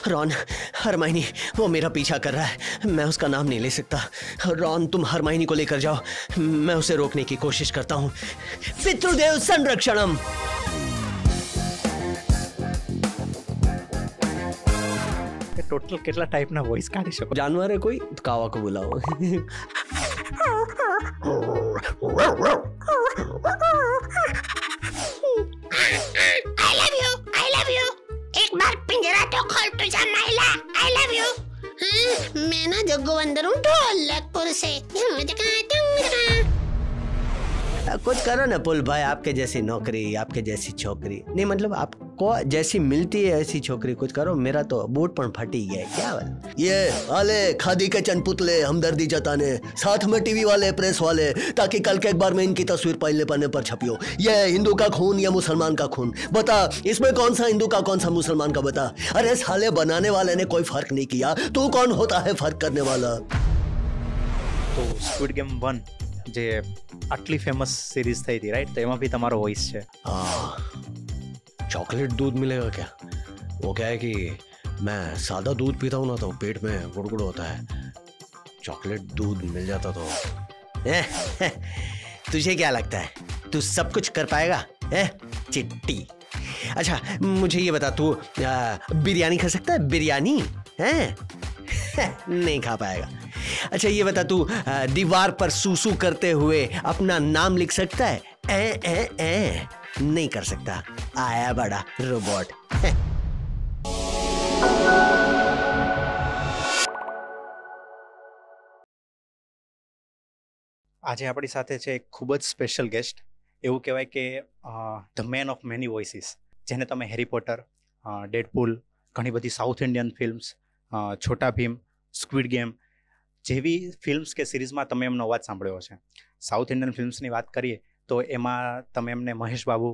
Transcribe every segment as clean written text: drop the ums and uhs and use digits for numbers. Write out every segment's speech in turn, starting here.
Ron, Hermione वो मेरा पीछा कर रहा है, मैं उसका नाम नहीं ले सकता। रॉन, तुम हरमाइनी को लेकर जाओ, मैं उसे रोकने की कोशिश करता हूँ। पितृदेव संरक्षणम। टोटल કેટલા ટાઈપના વોઇસ કાઢી શકો? जानवर है कोई तो कावा को बुलाओ। I love you, I love you. एक बार पिंजरा तो खोल तुझा महिला, I love you. मैं ना जग्गू अंदर हूँ ढोलकपुर से। कुछ करो ना पुल भाई, आपके जैसी नौकरी, आपके जैसी छोकरी नहीं, मतलब आपको जैसी मिलती है ऐसी छोकरी, कुछ करो। मेरा तो बूट पण फटी गया है, क्या बात। ये आले खादी के चंद पुतले हमदर्दी जताने, साथ में टीवी वाले, प्रेस वाले, ताकि कल के अखबार में इनकी तस्वीर पहले पन्ने पर छपियो। ये हिंदू का खून या मुसलमान का खून, बता इसमें कौन सा हिंदू का कौन सा मुसलमान का, बता। अरे साले बनाने वाले ने कोई फर्क नहीं किया, तू कौन होता है फर्क करने वाला। તો સ્ક્વિડ ગેમ 1 જે આટલી ફેમસ સિરીઝ થઈ હતી, રાઈટ? તો એમાં બી તમારો વોઇસ છે। चॉकलेट दूध मिलेगा क्या? वो क्या है कि मैं सादा दूध पीता हूँ ना तो पेट में गुड़गुड़ होता है, चॉकलेट दूध मिल जाता तो। तुझे क्या लगता है तू सब कुछ कर पाएगा? चिट्टी। अच्छा मुझे ये बता, तू बिरयानी खा सकता है? बिरयानी है? नहीं खा पाएगा। अच्छा ये बता, तू दीवार पर सूसू करते हुए अपना नाम लिख सकता है? नहीं कर सकता। आया बड़ा रोबोट। આજે આપણી સાથે છે એક ખૂબ જ સ્પેશિયલ ગેસ્ટ, એવું કહેવાય કે the man of many voices, જેને તમે હેરી પોટર, ડેડપૂલ, ઘણી બધી south Indian films, Chhota Bheem, squid game જેવી ફિલ્મ્સ કે સિરીઝમાં તમે એમનો અવાજ સાંભળ્યો છે। સાઉથ ઇન્ડિયન ફિલ્મ્સની વાત કરીએ તો એમાં તમે એમને મહેશ બાબુ,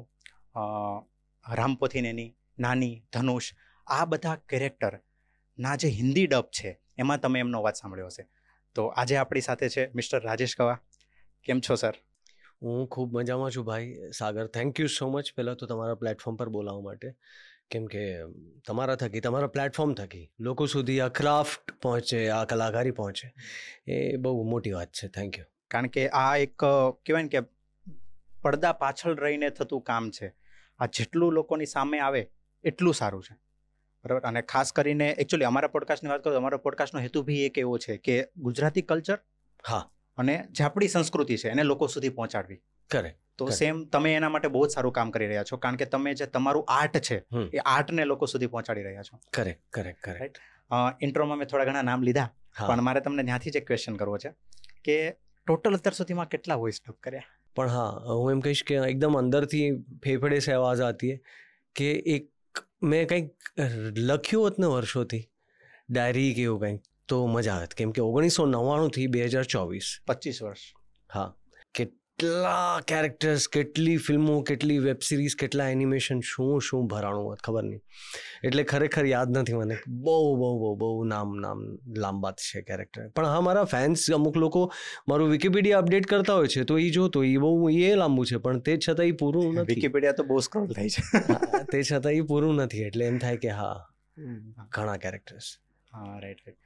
રામપોથીનેની, નાની, ધનુષ, આ બધા કેરેક્ટરના જે હિન્દી ડબ છે એમાં તમે એમનો અવાજ સાંભળ્યો હશે। તો આજે આપણી સાથે છે મિસ્ટર રાજેશ કવા। કેમ છો સર? હું ખૂબ મજામાં છું ભાઈ સાગર, થેન્ક યુ સો મચ પહેલાં તો તમારા પ્લેટફોર્મ પર બોલાવવા માટે, કેમ કે તમારા થકી, તમારા પ્લેટફોર્મ થકી લોકો સુધી આ ક્રાફ્ટ પહોંચે, આ કલાકારી પહોંચે, એ બહુ મોટી વાત છે। Thank you. કારણ કે આ એક કહેવાય ને કે પડદા પાછળ રહીને થતું કામ છે। આ જેટલું લોકોની સામે આવે એટલું સારું છે, બરાબર? અને ખાસ કરીને એકચ્યુઅલી અમારા પોડકાસ્ટની વાત કરું તો અમારા પોડકાસ્ટનો હેતુ બી એક એવો છે કે ગુજરાતી કલ્ચર, હા, અને જે આપણી સંસ્કૃતિ છે એને લોકો સુધી પહોંચાડવી। કરેક્ટ। તો સેમ તમે એના માટે બહુ જ સારું કામ કરી રહ્યા છો, કારણ કે તમે જે તમારું આર્ટ છે એ આર્ટને લોકો સુધી પહોંચાડી રહ્યા છો। Correct correct correct. ઇન્ટ્રોમાં મેં થોડા ઘણા નામ લીધા, પણ મારે તમને ત્યાંથી જ એક ક્વેશ્ચન કરવો છે કે ટોટલ અત્યાર સુધીમાં કેટલા વોઇસ ડબ કર્યા? પણ હા, હું એમ કહીશ કે એકદમ અંદરથી ફેફડે સે આવાજ આતી હે કે એક મેં કંઈક લખ્યું હોત ને વર્ષોથી, ડાયરી કે એવું કંઈક, તો મજા આવે, કેમ કે 1999થી 2024 25 વર્ષ, હા, કેટલા કેરેક્ટર્સ, કેટલી ફિલ્મો, કેટલી વેબ સિરીઝ, કેટલા એનિમેશન, શું ભરાણું હોત ખબર નહીં, એટલે ખરેખર યાદ નથી મને, બહુ નામ લાંબા છે કેરેક્ટર। પણ હા, મારા ફેન્સ અમુક લોકો મારું વિકીપીડિયા અપડેટ કરતા હોય છે તો એ જો, તો એ બહુ લાંબુ છે, પણ તે છતાં એ પૂરું નથી। વિકીપીડિયા તો બહુ સ્ક્રોલ થાય છે, તે છતાં એ પૂરું નથી, એટલે એમ થાય કે હા ઘણા કેરેક્ટર્સ। હા, રાઈટ।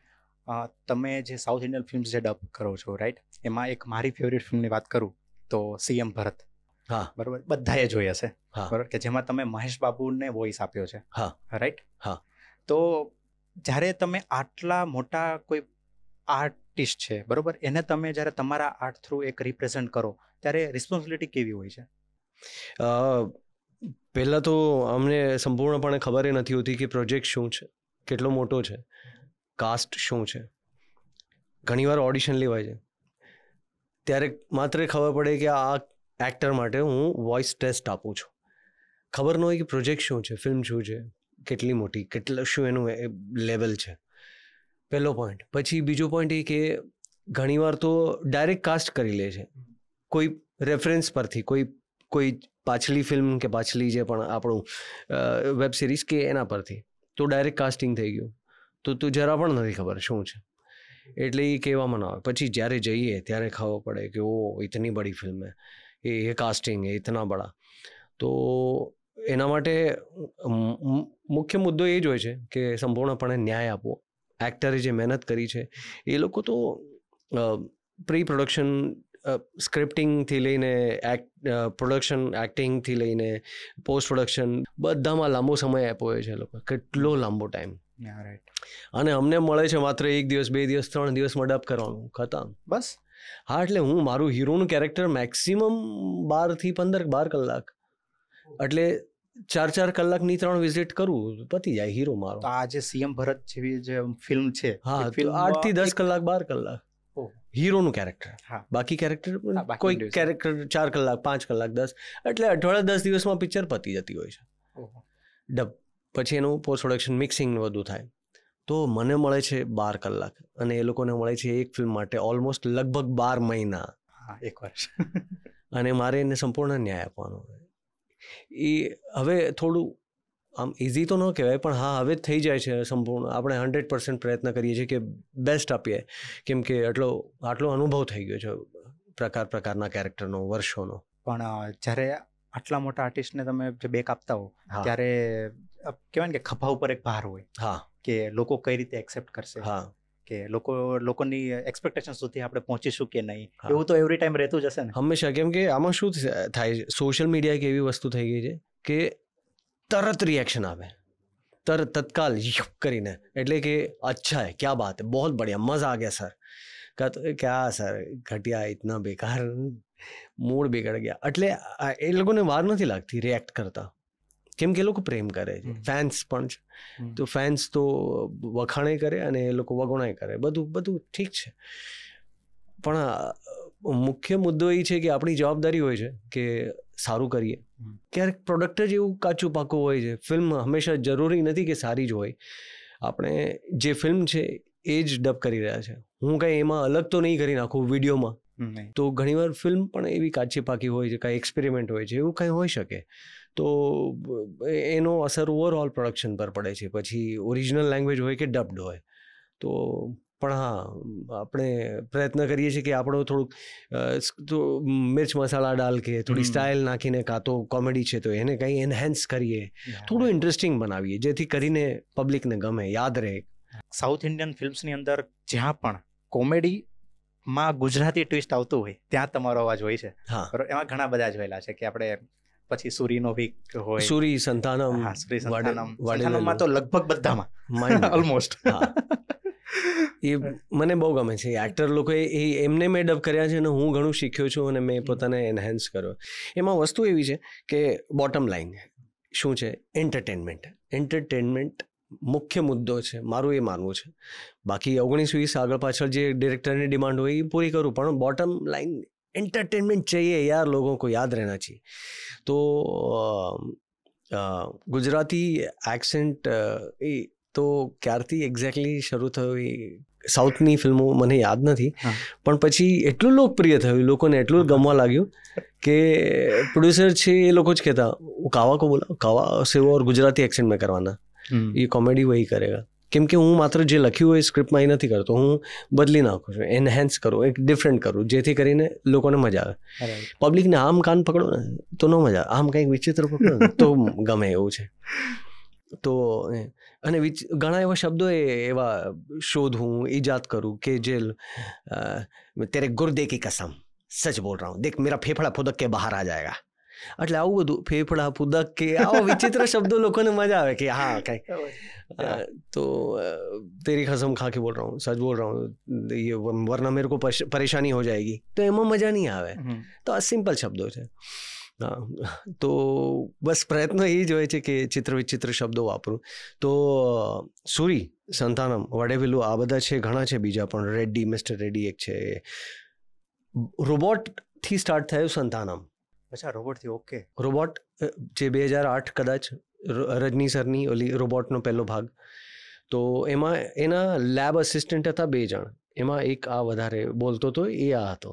તમે જે સાઉથ ઇન્ડિયન ફિલ્મ્સ જે ડબ કરો છો, રાઈટ, એમાં એક મારી ફેવરેટ ફિલ્મની વાત કરું તો સીએમ ભરત, હા, બરોબર, બધાએ જોઈ હશે, બરોબર, કે જેમાં તમે મહેશ બાબુને વોઇસ આપ્યો છે, હા, રાઈટ, હા। તો જ્યારે તમે આટલા મોટા કોઈ આર્ટિસ્ટ છે, બરોબર, એને તમે જ્યારે તમારા આર્ટ થ્રુ એક રિપ્રેઝન્ટ કરો ત્યારે રિસ્પોન્સિબિલિટી કેવી હોય છે? પહેલાં તો અમને સંપૂર્ણપણે ખબર નથી હોતી કે પ્રોજેક્ટ શું છે, કેટલો મોટો છે, કાસ્ટ શું છે। ઘણીવાર ઓડિશન લેવાય છે, ત્યારે માત્ર ખબર પડે કે આ એક્ટર માટે હું વોઇસ ટેસ્ટ આપું છું, ખબર ન હોય કે પ્રોજેક્ટ શું છે, ફિલ્મ શું છે, કેટલી મોટી, શું એનું લેવલ છે, પહેલો પોઈન્ટ। પછી બીજો પોઈન્ટ એ કે ઘણીવાર તો ડાયરેક્ટ કાસ્ટ કરી લે છે, કોઈ રેફરન્સ પરથી, કોઈ પાછલી ફિલ્મ કે પાછલી જે પણ આપણું વેબ સિરીઝ કે એના પરથી, તો ડાયરેક્ટ કાસ્ટિંગ થઈ ગયું, તો જરા પણ નથી ખબર શું છે, એટલે એ કહેવામાં ના આવે। પછી જ્યારે જઈએ ત્યારે ખબર પડે કે ઓ ઇતની બડી ફિલ્મ હે, ये कास्टिंग है इतना बड़ा, तो એના માટે મુખ્ય મુદ્દો એ જ હોય છે કે સંપૂર્ણપણે ન્યાય આપવો. એક્ટરે જે મહેનત કરી છે એ લોકો તો પ્રી પ્રોડક્શન સ્ક્રિપ્ટિંગથી લઈને પ્રોડક્શન એક્ટિંગથી લઈને પોસ્ટ પ્રોડક્શન બધામાં લાંબો સમય આપ્યો હોય છે એ લોકો, કેટલો લાંબો ટાઈમ. અને અમને મળે છે માત્ર 1 દિવસ 2 દિવસ 3 દિવસમાં ડબ કરવાનું, ખતમ, બસ. હા, એટલે હું મારું હીરોનું કેરેક્ટર મેક્સિમમ 12 થી 12 કલાક, એટલે 4 કલાકની 3 વિઝિટ કરું, પતી જાય હીરો મારો. આ જે સીએમ ભરત જેવી જે ફિલ્મ છે, હા, 8 થી 10 કલાક 12 કલાક હીરોનું કેરેક્ટર. બાકી કેરેક્ટર કોઈ કેરેક્ટર 4 કલાક 5 કલાક 10, એટલે અઠવાડિયા 10 દિવસમાં પિક્ચર પતી જતી હોય છે ડબ. પછી એનું પોસ્ટ પ્રોડક્શન મિક્સિંગ બધું થાય તો મને મળે છે 12 કલાક અને એ લોકોને મળે છે એક ફિલ્મ માટે ઓલમોસ્ટ લગભગ 12 મહિના, 1 વર્ષ. અને મારે એને સંપૂર્ણ ન્યાય આપવાનો. એ હવે થોડું આમ ઇઝી તો ન કહેવાય, પણ હા હવે થઈ જાય છે સંપૂર્ણ. આપણે 100% પ્રયત્ન કરીએ છીએ કે બેસ્ટ આપીએ, કેમ કે આટલો અનુભવ થઈ ગયો છે પ્રકારના કેરેક્ટરનો, વર્ષોનો. પણ જ્યારે આટલા મોટા આર્ટિસ્ટને તમે જે બેક આપતા હો ત્યારે કહેવાય ને કે ખભા ઉપર એક ભાર હોય. હા, કે લોકો કઈ રીતે એક્સેપ્ટ કરશે, હા, કે લોકોની એક્સપેક્ટેશન સુધી આપણે પહોંચીશું કે નહીં, એવું તો એવરી ટાઈમ રહેતું જ હશે ને હંમેશા. કેમ કે આમાં શું થાય, સોશિયલ મીડિયા એક એવી વસ્તુ થઈ ગઈ છે કે તરત રિએક્શન આવે, તત્કાલ કરીને, એટલે કે અચ્છા હે, ક્યા બાત હે, बहुत बढ़िया, मजा आ गया सर, क्या सर घटिया, इतना बेकार, મૂડ બિગડ ગયા. એટલે એ લોકોને વાર નથી લાગતી રિએક્ટ કરતા, કેમ કે એ લોકો પ્રેમ કરે છે, ફેન્સ પણ છે. તો ફેન્સ તો વખાણે કરે અને એ લોકો વગોણાય કરે, બધું ઠીક છે. પણ મુખ્ય મુદ્દો એ છે કે આપણી જવાબદારી હોય છે કે સારું કરીએ. ક્યારેક પ્રોડક્ટ જ એવું કાચું પાકું હોય છે. ફિલ્મ હંમેશા જરૂરી નથી કે સારી જ હોય. આપણે જે ફિલ્મ છે એ જ ડબ કરી રહ્યા છે, હું કંઈ એમાં અલગ તો નહીં કરી નાખું વિડીયોમાં. તો ઘણીવાર ફિલ્મ પણ એવી કાચી પાકી હોય છે, કાંઈ એક્સપેરિમેન્ટ હોય છે, એવું કંઈ હોઈ શકે. તો એનો અસર ઓવરઓલ પ્રોડક્શન પર પડે છે, પછી ઓરિજિનલ લેંગ્વેજ હોય કે ડબ્ડ હોય. તો પણ હા, આપણે પ્રયત્ન કરીએ છીએ કે આપણો થોડુંક મિર્ચ મસાલા ડાલ કે થોડી સ્ટાઇલ નાખીને, કાં તો કોમેડી છે તો એને કંઈ એનહેન્સ કરીએ, થોડું ઇન્ટરેસ્ટિંગ બનાવીએ, જેથી કરીને પબ્લિકને ગમે, યાદ રહે. સાઉથ ઇન્ડિયન ફિલ્મ્સની અંદર જ્યાં પણ કોમેડીમાં ગુજરાતી ટ્વિસ્ટ આવતું હોય ત્યાં તમારો અવાજ હોય છે. હા, એમાં ઘણા બધા જોયેલા છે કે આપણે પછી સુરીનો બી હોય, સુરી, સંતાનમ, સંતાનમમાં તો લગભગ બધામાં ઓલમોસ્ટ. એ મને બહુ ગમે છે. એક્ટર લોકોએ એમને મેં ડબ કર્યા છે અને હું ઘણું શીખ્યો છું અને મેં પોતાને એનહેન્સ કર્યો. એમાં વસ્તુ એવી છે કે બોટમ લાઈન શું છે, એન્ટરટેનમેન્ટ મુખ્ય મુદ્દો છે, મારું એ માનવું છે. બાકી 19-20 આગળ પાછળ જે ડિરેક્ટરની ડિમાન્ડ હોય એ પૂરી કરું, પણ બોટમ લાઈન एंटरटेनमेंट चाहिए यार, लोगों को याद रहना चाहिए. तो ગુજરાતી એક્સેન્ટ એ તો ક્યારથી એક્ઝેક્ટલી શરૂ થયો એ સાઉથની ફિલ્મો મને યાદ નથી, પણ પછી એટલું લોકપ્રિય થયું, લોકોને એટલું ગમવા લાગ્યું કે પ્રોડ્યુસર છે એ લોકો જ કહેતા કાવા કો બોલા, કાવા સે વો ઓર ગુજરાતી એક્સેન્ટ में करवाना, ये कॉमेडी वही करेगा. કેમ કે હું માત્ર જે લખ્યું હોય સ્ક્રિપ્ટમાં એ નથી કરતો, હું બદલી નાખું છું, એનહેન્સ કરું, એક ડિફરન્ટ કરું, જેથી કરીને લોકોને મજા આવે. પબ્લિકને આમ કાન પકડો ને તો ન મજા આવે, આમ કંઈક વિચિત્ર પકડો ને તો ગમે, એવું છે. તો અને ઘણા એવા શબ્દો એવા શોધું, ઈજાદ કરું કે જે તેરે ગુર્દે કી કસમ સચ બોલ રહા હું, દેખ મેરા ફેફડા ફુદક કે બહાર આ જાયગા. એટલે આવું બધું ફેફડા ફુદક કે આવા વિચિત્ર શબ્દો લોકોને મજા આવે કે હા કંઈ. तो तेरी कसम खा के बोल रहा हूँ, सच बोल रहा हूँ, ये वरना मेरे को परेशानी हो जाएगी, तो એમાં મજા નહીં આવે. તો આ સિમ્પલ શબ્દો છે. તો બસ પ્રયત્ન એ જ હોય છે કે ચિત્ર વિચિત્ર શબ્દો વાપરું. તો સુરી, સંતાનમ, વડેવેલું આ બધા છે, ઘણા છે બીજા પણ, રેડ્ડી, મિસ્ટર રેડ્ડી એક છે. રોબોટથી સ્ટાર્ટ થયું સંતાનમ. અચ્છા, રોબોટથી. ઓકે. રોબોટ જે 2008 કદાચ રજની સરની ઓલી રોબોટનો પહેલો ભાગ. તો એમાં એના લેબ અસિસ્ટન્ટ હતા 2 જણ, એમાં એક આ વધારે બોલતો હતો, એ આ હતો.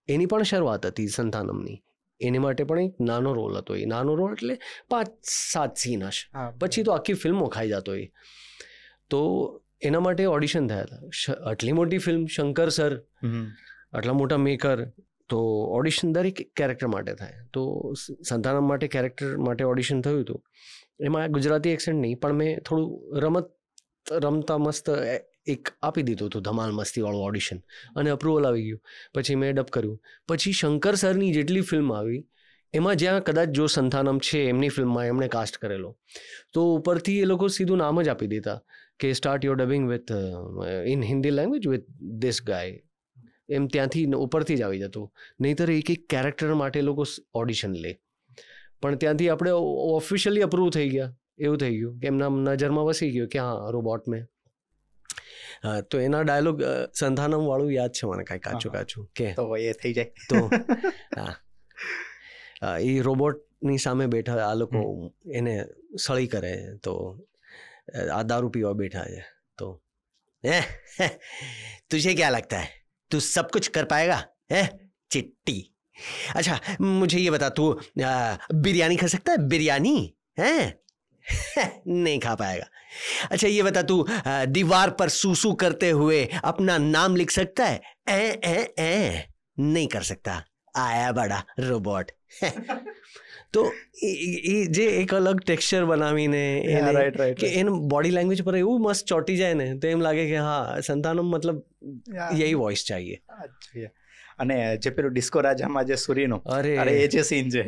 એની પણ શરૂઆત હતી સંતાનમની, એની માટે પણ એક નાનો રોલ હતો. એ નાનો રોલ એટલે 5-7 સીન હશે, પછી તો આખી ફિલ્મો ખાઈ જતો એ. તો એના માટે ઓડિશન થયા હતા. આટલી મોટી ફિલ્મ, શંકર સર આટલા મોટા મેકર, તો ઓડિશન દરેક કેરેક્ટર માટે થાય. તો સંતાનમ માટે કેરેક્ટર માટે ઓડિશન થયું હતું. એમાં ગુજરાતી એક્સેન્ટ નહીં, પણ મેં થોડું રમતા મસ્ત એક આપી દીધું હતું, ધમાલ મસ્તીવાળું ઓડિશન, અને અપ્રુવલ આવી ગયું. પછી મેં ડબ કર્યું. પછી શંકર સરની જેટલી ફિલ્મ આવી એમાં જ્યાં કદાચ જો સંતાનમ છે એમની ફિલ્મમાં એમણે કાસ્ટ કરેલો, તો ઉપરથી એ લોકો સીધું નામ જ આપી દેતા કે start your dubbing with in Hindi language with this guy, એમ ત્યાંથી ઉપરથી જ આવી જતું. નહીંતર એક કેરેક્ટર માટે લોકો ઓડિશન લે. પણ ત્યાંથી આપણે ઓફિશિયલી અપ્રૂવ થઈ ગયા, એવું થઈ ગયું કે એમના નજરમાં વસી ગયું કે હા રોબોટ મેં. તો એના ડાયલોગ સંતાનમ વાળું યાદ છે મને, કાંઈ કાચું કે તો એ થઈ જાય. તો હા, એ રોબોટની સામે બેઠા આ લોકો એને સળી કરે, તો આ દારૂ પીવા બેઠા છે. તો तुझे क्या लगता है तू सब कुछ कर पाएगा है चिट्टी? अच्छा मुझे ये बता, तू बिरयानी खा सकता है? बिरयानी है नहीं खा पाएगा. अच्छा ये बता, तू दीवार पर सूसू करते हुए अपना नाम लिख सकता है? नहीं कर सकता. आया बड़ा रोबोट. તો એ જે એક અલગ ટેક્સચર બનાવીને કે એનું બોડી લેંગ્વેજ પર એવું મસ્ત ચોંટી જાય ને, તો એમ લાગે કે હા સંતાનમ મતલબ યહી વોઇસ ચાહીએ. અને જે પેલું ડિસ્કો રાજામાં જે સૂરીનો, અરે એ જે સીન છે,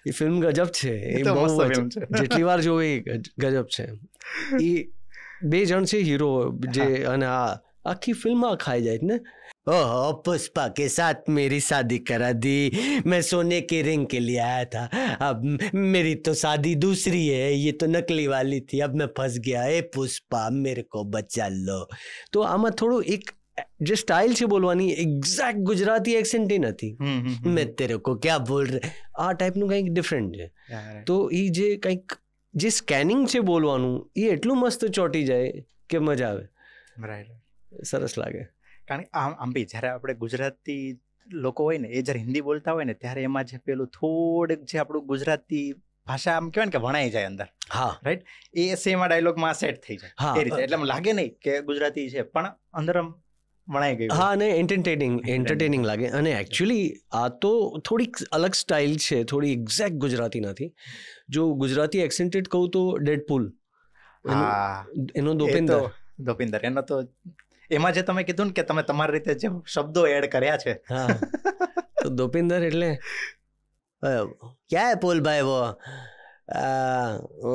એ ફિલ્મ ગજબ છે. એ બહુ જેટલી વાર જોવે એ ગજબ છે. એ બે જણ છે હીરો જે, અને આ આખી ફિલ્મ ખાઈ જાય ને. ओह पुष्पा के साथ मेरी शादी करा दी, मैं सोने के रिंग के लिए आया था, अब मेरी तो शादी दूसरी है, ये तो नकली वाली थी, अब मैं फंस गया, ए पुष्पा मेरे को बचा लो. તો આમાં થોડું એક જે સ્ટાઇલ છે બોલવાની, એક્ઝેક્ટ ગુજરાતી એક્સેન્ટ એ નથી. મેં તેરે કો ક્યાં બોલ રહે, આ ટાઈપનું કંઈક ડિફરન્ટ છે. તો એ જે કંઈક જે સ્કેનિંગ છે બોલવાનું, એ એટલું મસ્ત ચોંટી જાય કે મજા આવે. સરસ લાગે. કારણ કે આમ બી જ્યારે આપણે ગુજરાતી લોકો હોય ને, એ જ્યારે હિન્દી બોલતા હોય ને, ત્યારે એમાં જે પેલું થોડુંક જે આપણું ગુજરાતી ભાષા આમ કહેવાય ને કે વણાઈ જાય અંદર. હા રાઈટ, એ સેમ ડાયલોગમાં સેટ થઈ જાય એ રીતે. એટલે લાગે નહીં કે ગુજરાતી છે, પણ અંદર આમ વણાઈ ગયું. હા, અને એન્ટરટેનિંગ લાગે. અને એકચ્યુઅલી આ તો થોડીક અલગ સ્ટાઇલ છે, થોડી એક્ઝેક્ટ ગુજરાતી નથી. જો ગુજરાતી એક્સેન્ટેડ કહું તો ડેડપુલ, એનો દોપિંદર એનો તો એમાં જે તમે કીધું ને કે તમે તમારી રીતે જે શબ્દો એડ કર્યા છે. હા, તો દોપિંદર એટલે ક્યાં હે પુલ ભાઈ, वो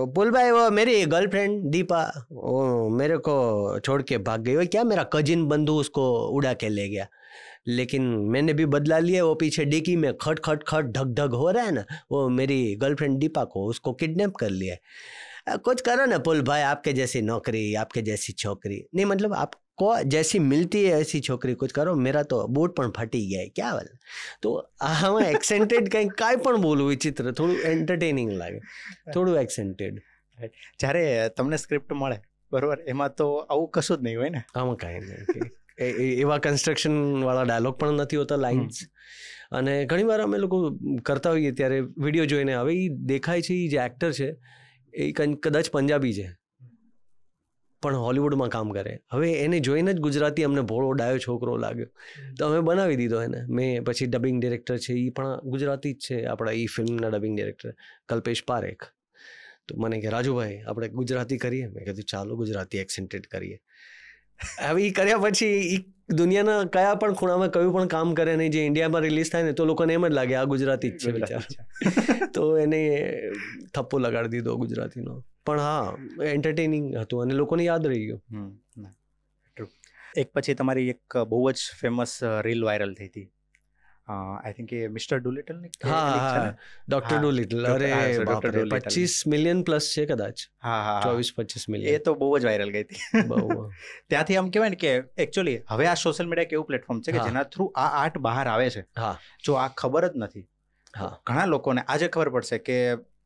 पुल भाई वो मेरी गर्लफ्रेंड दीपा वो मेरे को छोड़ के भाग गई. वो क्या मेरा कजिन बंधु उसको उड़ा के ले गया, लेकिन मैंने भी बदला लिया. वो पीछे डिक्की में खट खट खट ढक ढक हो रहा है ना, वो मेरी गर्लफ्रेंड दीपा को उसको किडनैप कर लिया. कुछ करो ना पुल भाई, आपके जैसी नौकरी, आपके जैसी छोकरी नहीं, मतलब आपको जैसी मिलती है ऐसी छोकरी, कुछ करो. मेरा तो बूट પણ ફટી ગયા, ક્યાં વાલ. તો આમાં એક્સેન્ટેડ કંઈક કાંઈ પણ બોલવું વિચિત્ર, થોડું એન્ટરટેનિંગ લાગે, થોડું એક્સેન્ટેડ. જ્યારે તમને સ્ક્રિપ્ટ મળે બરોબર, એમાં તો આવું કશું જ નહીં હોય ને. આમાં કાંઈ નહીં, એવા કન્સ્ટ્રક્શન વાળા ડાયલોગ પણ નથી હોતા, લાઇન્સ. અને ઘણીવાર અમે લોકો કરતા હોઈએ ત્યારે વિડીયો જોઈને, હવે એ દેખાય છે એ જે એક્ટર છે એ કદાચ પંજાબી છે પણ હોલિવૂડમાં કામ કરે. હવે એને જોઈને જ ગુજરાતી અમને ભોળો ડાયો છોકરો લાગ્યો, તો અમે બનાવી દીધો એને. મેં પછી ડબિંગ ડિરેક્ટર છે એ પણ ગુજરાતી જ છે, આપણા એ ફિલ્મના ડબિંગ ડિરેક્ટર કલ્પેશ પારેખ. તો મને કે રાજુભાઈ આપણે ગુજરાતી કરીએ. મેં કીધું ચાલો ગુજરાતી એક્સેન્ટેડ કરીએ. હવે એ કર્યા પછી એ દુનિયાના કયા પણ ખૂણામાં કયું પણ કામ કરે ને, જે ઇન્ડિયામાં રિલીઝ થાય ને, તો લોકોને એમ જ લાગે આ ગુજરાતી જ છે વિચાર. તો એને થપ્પો લગાડી દીધો ગુજરાતીનો. પણ હા, એન્ટરટેનિંગ હતું અને લોકોને યાદ રહી ગયું. એક પછી તમારી એક બહુ જ ફેમસ રીલ વાયરલ થઈ હતી, આઈ થિંક એ મિસ્ટર ડુલિટલ ની. હા, ડોક્ટર ડુલિટલ. અરે 25 મિલિયન પ્લસ છે કદાચ. હા, 24-25 મિલિયન. એ તો બહુ જ વાયરલ ગઈ હતી. બહુ. ત્યાંથી આમ કહેવાય ને કે એકચ્યુઅલી હવે આ સોશિયલ મીડિયા એક એવું પ્લેટફોર્મ છે કે જેના થ્રુ આ આર્ટ બહાર આવે છે. હા, જો આ ખબર જ નથી, ઘણા લોકોને આજે ખબર પડશે કે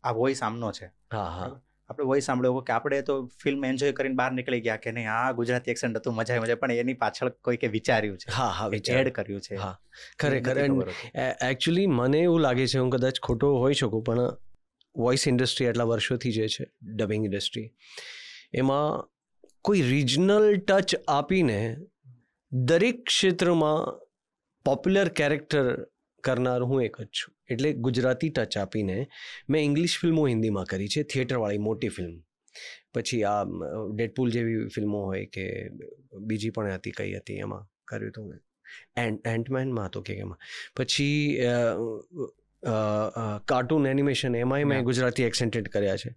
આ વોઇસ આમનો છે. હા હા, આપણે વોઇસ સાંભળ્યો કે આપણે તો ફિલ્મ એન્જોય કરીને બહાર નીકળી ગયા કે નહીં આ ગુજરાતી એક્સેન્ટ હતું, મજા આવી, પણ એની પાછળ કોઈકે વિચાર્યું છે. હા હા, એડ કર્યું છે. હા, ખરેખર. એકચ્યુઅલી મને એવું લાગે છે, હું કદાચ ખોટો હોઈ શકું, પણ વોઇસ ઇન્ડસ્ટ્રી આટલા વર્ષોથી જે છે ડબિંગ ઇન્ડસ્ટ્રી, એમાં કોઈ રિજનલ ટચ આપીને દરેક ક્ષેત્રમાં પોપ્યુલર કેરેક્ટર કરનાર હું એક જ છું. એટલે ગુજરાતી ટચ આપીને મેં ઇંગ્લિશ ફિલ્મો હિન્દીમાં કરી છે, થિયેટરવાળી મોટી ફિલ્મ. પછી આ ડેડપૂલ જેવી ફિલ્મો હોય કે બીજી પણ હતી, કઈ હતી એમાં કર્યું હતું મેં, એન્ટમેનમાં હતો કે એમાં. પછી કાર્ટૂન એનિમેશન એમાંય મેં ગુજરાતી એક્સેન્ટેડ કર્યા છે.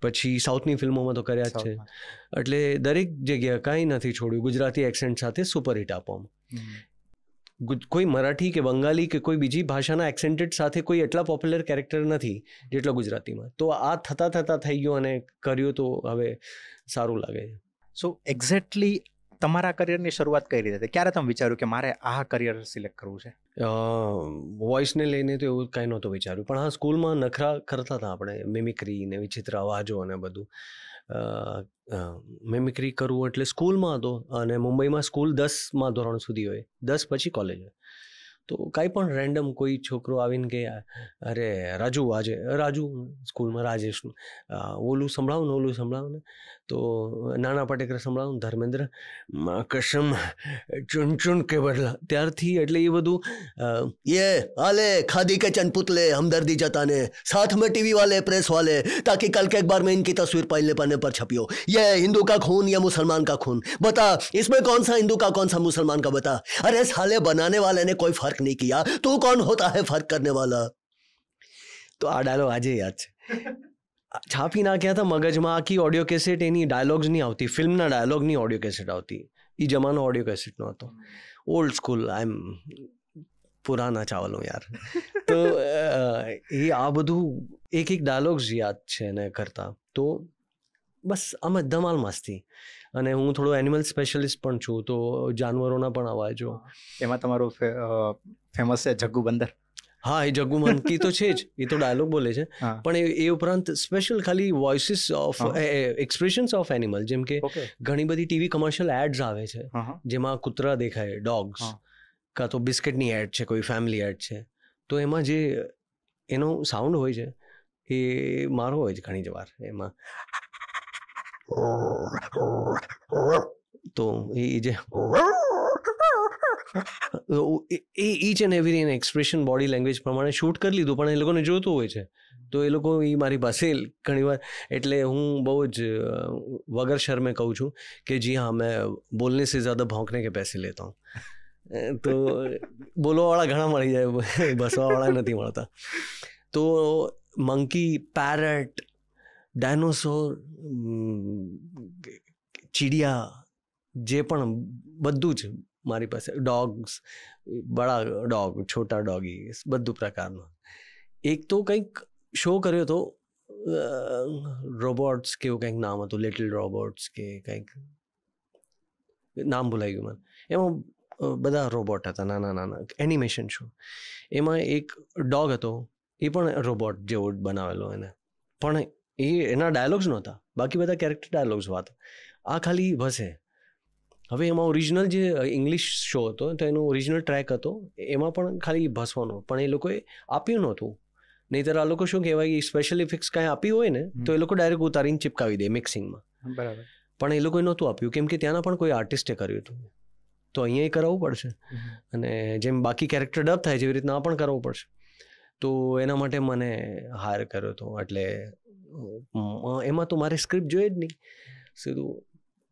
પછી સાઉથની ફિલ્મોમાં તો કર્યા જ છે. એટલે દરેક જગ્યાએ કાંઈ નથી છોડ્યું ગુજરાતી એક્સેન્ટ સાથે સુપરહિટ આપવામાં. કોઈ મરાઠી કે બંગાળી કે કોઈ બીજી ભાષાના એક્સેન્ટેડ સાથે કોઈ એટલા પોપ્યુલર કેરેક્ટર નથી જેટલા ગુજરાતીમાં. તો આ થતાં થઈ ગયું અને કર્યું તો હવે સારું લાગે છે. સો એક્ઝેક્ટલી તમારા કરિયરની શરૂઆત કઈ રીતે થઈ? ક્યારે તમે વિચાર્યું કે મારે આ કરિયર સિલેક્ટ કરવું છે? વોઇસને લઈને તો એવું કાંઈ નહોતું વિચાર્યું, પણ હા સ્કૂલમાં નખરા કરતા હતા આપણે, મિમિક્રી ને વિચિત્ર અવાજો અને બધું. મિમિક્રી કરવું એટલે સ્કૂલમાં હતો, અને મુંબઈમાં સ્કૂલ 10મા ધોરણ સુધી હોય, 10 પછી કોલેજ હોય. તો કાંઈ પણ રેન્ડમ કોઈ છોકરો આવીને કે અરે રાજુ આજે રાજુ, સ્કૂલમાં રાજેશનું ઓલું સંભળાવું ને ઓલું સંભળાવું ને, તો નાના પટેકર સંભળાવું, ધર્મેન્દ્ર કસમ ચૂન ચૂન કે બદલા. ત્યારથી એટલે એ બધું ये आले खादी के चंद पुतले हमदर्दी जताने, साथ में टीवी वाले प्रेस वाले, ताकि कल के अखबार में इनकी तस्वीर पहले पन्ने पर छपी हो. ये हिंदू का खून या मुसलमान का खून, बता इसमें कौन सा हिंदू का कौन सा मुसलमान का, बता. अरे साले बनाने वाले ने कोई फर्क नहीं किया, तू कौन होता है फर्क करने वाला? તો આ ડાયલોગ આજે યાદ છે. છાપી નાખ્યા હતા મગજમાં. આખી ઓડિયો કેસેટ એની ડાયલોગ્સ નહીં આવતી, ફિલ્મના ડાયલોગની ઓડિયો કેસેટ આવતી. એ જમાનો ઓડિયો કેસેટનો હતો. ઓલ્ડ સ્કૂલ, આઈ એમ પુરાના ચાવલો યાર. તો એ આ બધું એક ડાયલોગ્સ યાદ છે એને કરતા. તો બસ આમ ધમાલ મસ્તી. અને હું થોડો એનિમલ સ્પેશિયલિસ્ટ પણ છું, તો જાનવરોના પણ અવાજો. એમાં તમારું ફેમસ છે જગ્ગુ બંદર. હા, એ જગ્ગુ મનકી તો છે જ, એ તો ડાયલોગ બોલે છે. પણ એ ઉપરાંત સ્પેશિયલ ખાલી voices of expressions of animal. જેમ કે ઘણી બધી ટીવી કમર્શિયલ એડ્સ આવે છે જેમાં કૂતરા દેખાય, ડોગ્સ, કાં તો બિસ્કિટની એડ છે, કોઈ ફેમિલી એડ છે. તો એમાં જે એનો સાઉન્ડ હોય છે એ મારો હોય છે ઘણી જ વાર એમાં. તો એ જે each and every expression body language પ્રમાણે શૂટ કરી લીધું, પણ એ લોકોને જોતું હોય છે. તો એ લોકો એ મારી પાસે ઘણીવાર, એટલે હું બહુ જ વગર શર્મે કહું છું કે જી હા, મેં બોલને સે જ્યાદા ભોંકને કે પૈસે લેતા હું. તો બોલવાવાળા ઘણા મળી જાય, બસવાવાળા નથી મળતા. તો મંકી, પેરેટ, ડાયનોસોર, ચીડિયા, જે પણ બધું જ મારી પાસે. ડોગ્સ, બડા ડોગ, છોટા ડોગી, બધું પ્રકારનું. એક તો કંઈક શો કર્યો હતો, રોબોટ્સ કે એવું કંઈક નામ હતું, લિટલ રોબોટ્સ કે કંઈક, નામ ભૂલાઈ ગયું મને. એમાં બધા રોબોટ હતા, નાના નાના એનિમેશન શો. એમાં એક ડોગ હતો, એ પણ રોબોટ જેવો બનાવેલો એને, પણ એના ડાયલોગ્સ નહોતા, બાકી બધા કેરેક્ટર ડાયલોગ્સ હતા. આ ખાલી ભસે. હવે એમાં ઓરિજિનલ જે ઇંગ્લિશ શો હતો તો એનો ઓરિજિનલ ટ્રેક હતો, એમાં પણ ખાલી ભસવાનો, પણ એ લોકોએ આપ્યું નહોતું. નહીંતર આ લોકો શું કહેવાય, સ્પેશિયલ ઇફેક્ટ્સ કાંઈ આપ્યું હોય ને તો એ લોકો ડાયરેક્ટ ઉતારીને ચિપકાવી દે મિક્સિંગમાં. બરાબર. પણ એ લોકોએ નહોતું આપ્યું, કેમ કે ત્યાંના પણ કોઈ આર્ટિસ્ટે કર્યું હતું. તો અહીંયા કરાવવું પડશે, અને જેમ બાકી કેરેક્ટર ડબ થાય જેવી રીતના આ પણ કરાવવું પડશે. તો એના માટે મને હાયર કર્યો હતો. એટલે એમાં તો મારે સ્ક્રિપ્ટ જોઈએ જ નહીં, સીધું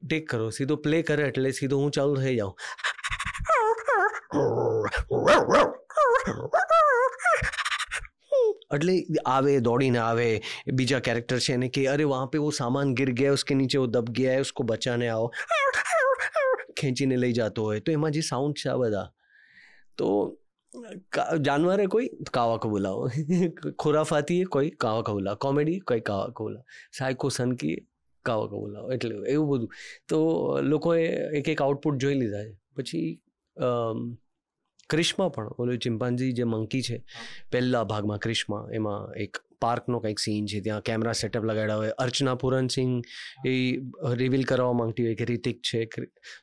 ટેક કરો, સીધો પ્લે કરે એટલે સીધો હું ચાલુ થઈ જાઉં. એટલે આવે, દોડીને આવે, બીજા કેરેક્ટર છે એને કે અરે વહાં પે વો સામાન ગિર ગયા, उसके नीचे वो दब गया है, उसको बचाने आओ, ખેંચીને લઈ જતો હોય. તો એમાં જે સાઉન્ડ છે આ બધા, તો જાનવરે કોઈ કાવા કો બોલાવો, ખુરાફાતી કોઈ કાવા કો બોલાવો, કોમેડી કોઈ કાવા કો બોલાવો, સાયકો સનકી કાવા કો બોલાવો. એટલે એવું બધું. તો લોકોએ એક એક આઉટપુટ જોઈ લીધા છે. પછી ક્રિશમાં પણ ઓલું ચિમ્પાન્ઝી જે મંકી છે પહેલા ભાગમાં ક્રિશમાં, એમાં એક પાર્કનો કંઈક સીન છે, ત્યાં કેમેરા સેટઅપ લગાડ્યા હોય. અર્ચના પૂરનસિંહ એ રિવીલ કરવા માંગતી હોય કે રિતિક છે,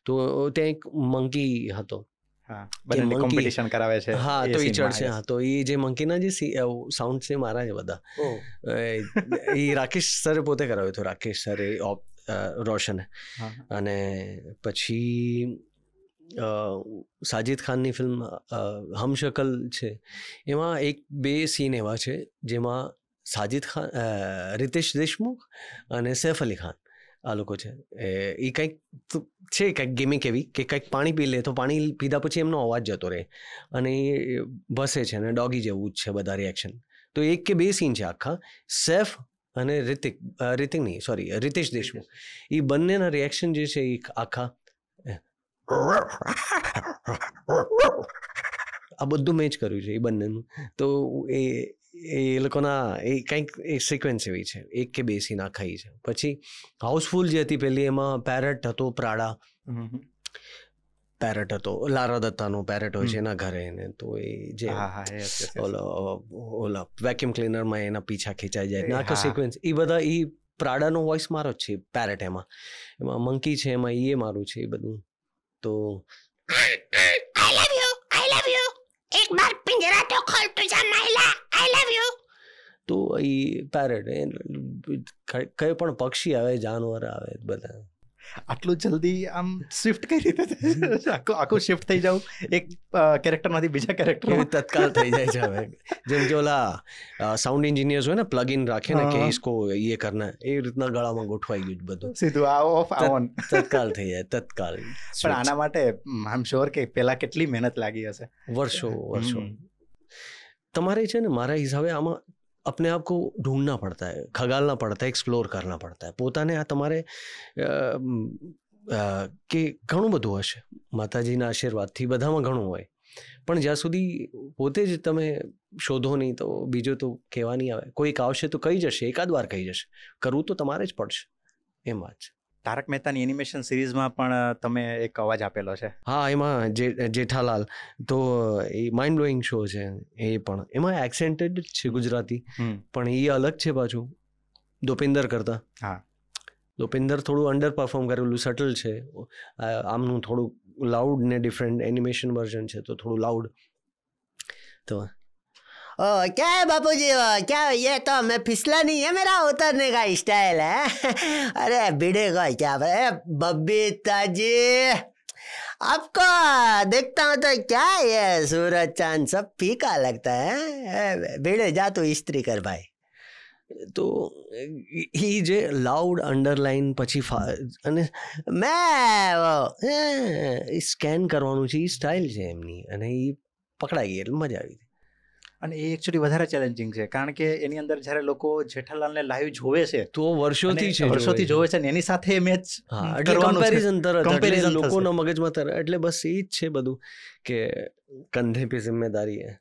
તો ત્યાં એક મંકી હતો. કોમ્પિટિશન કરાવે છે. હા, તો એ ચડશે. હા, તો એ જે મંકીના જે સાઉન્ડ છે મારા છે બધા. એ રાકેશ સરે પોતે કરાવ્યો હતો, રાકેશ સરે, રોશને. અને પછી સાજિદ ખાનની ફિલ્મ હમશકલ છે, એમાં 1-2 સીન એવા છે જેમાં સાજિદ ખાન, રિતેશ દેશમુખ અને સૈફ અલી ખાન આ લોકો છે, એ કંઈક છે કંઈક ગેમિંગ એવી કે કંઈક પાણી પી લે તો પાણી પીધા પછી એમનો અવાજ જતો રહે અને એ ભસે છે અને ડોગી જેવું જ છે બધા રિએક્શન. તો 1 કે 2 સીન છે આખા. સૈફ અને રિતેશ દેશમુખ, એ બંનેના રિએક્શન જે છે એ આખા આ બધું મેં જ કર્યું છે એ બંનેનું. તો એ લોકોના એ કંઈક એ સિક્વન્સ એવી છે, 1 કે 2 સીન આખા એ છે. પછી હાઉસફુલ જે હતી પેલી, એમાં પેરેટ હતો, પ્રાડા પેરેટ હતો, લારા દત્તાનો પેરેટ હોય છે એના ઘરે, ને તો એ જે ઓલા વેક્યુમ ક્લીનરમાં એના પીછા ખેંચાઈ જાય ને આખો સિક્વન્સ, એ બધા એ પ્રાડાનો વોઇસ મારો જ છે પેરેટ. એમાં મંકી છે, એમાં એ મારું છે એ બધું. તો I love you एक बार पिंजरा तो खोल तुझा मैला I love you. તો એ પેરેટ કઈ પણ પક્ષી આવે, જાનવર આવે, બધા. આટલું જલ્દી આમ શિફ્ટ કઈ રીતે આખું શિફ્ટ થઈ જાવ એક કેરેક્ટરમાંથી બીજા કેરેક્ટરમાં તત્કાલ થઈ જાય છે હવે. જેમ કે ઓલા સાઉન્ડ એન્જિનિયર્સ હોય ને, પ્લગ ઇન રાખે ને કે इसको ये करना, એ રીતના ગળામાં ગોઠવાઈ ગયું બધું, સીધું આ ઓફ આ ઓન તત્કાલ થઈ જાય, તત્કાલ. પણ આના માટે આઈ એમ શ્યોર કે પહેલા કેટલી મહેનત લાગી હશે, વર્ષો. તમારે છે ને મારા હિસાબે આમાં अपने आप को ढूंढना पड़ता है, खगालना पड़ता है, एक्सप्लोर करना पड़ता है પોતાને. આ તમારે કે ઘણું બધું હશે, માતાજીના આશીર્વાદથી બધામાં ઘણું હોય, પણ જ્યાં સુધી પોતે જ તમે શોધો નહીં તો બીજું તો કહેવા નહીં આવે. કોઈક આવશે તો કહી જશે, એકાદ વાર કહી જશે, કરવું તો તમારે જ પડશે. એમ વાત છે. તારક મહેતાની એનિમેશન સિરીઝમાં પણ તમે એક અવાજ આપેલો છે. હા, એમાં જેઠાલાલ, તો એ માઇન્ડ બ્લોઈંગ શો છે એ પણ. એમાં એક્સેન્ટેડ જ છે ગુજરાતી, પણ એ અલગ છે પાછું દોપિંદર કરતા. હા, દોપિંદર થોડું અંડર પરફોર્મ કરેલું, સટલ છે. આમનું થોડું લાઉડ ને ડિફરન્ટ એનિમેશન વર્ઝન છે, તો થોડું લાઉડ. તો क्या है बापू जी, क्या ये तो मैं फिसला नहीं है, मेरा उतरने का स्टाइल है. अरे भिड़े का क्या है बबीता जी, आपको देखता हूँ तो क्या ये सूरज चांद सब फीका लगता है. भिड़े जा तू इस्त्री कर भाई. તો એ જે લાઉડ અંડરલાઈન પછી અને મેં સ્કેન કરવાનું છે, એ સ્ટાઇલ છે એમની, અને એ પકડાઈ ગઈ એટલે મજા આવી. અને એ એકચ્યુઅલી વધારે ચેલેન્જિંગ છે, કારણ કે એની અંદર જ્યારે લોકો જેઠાલાલને લાઈવ જોવે છે તો વર્ષોથી જોવે છે ને એની સાથે મેચ કમ્પેરિઝન તરત લોકોના મગજમાં તરત, એટલે બસ એ જ છે બધું કે કંધે પે જિમ્મેદારી હે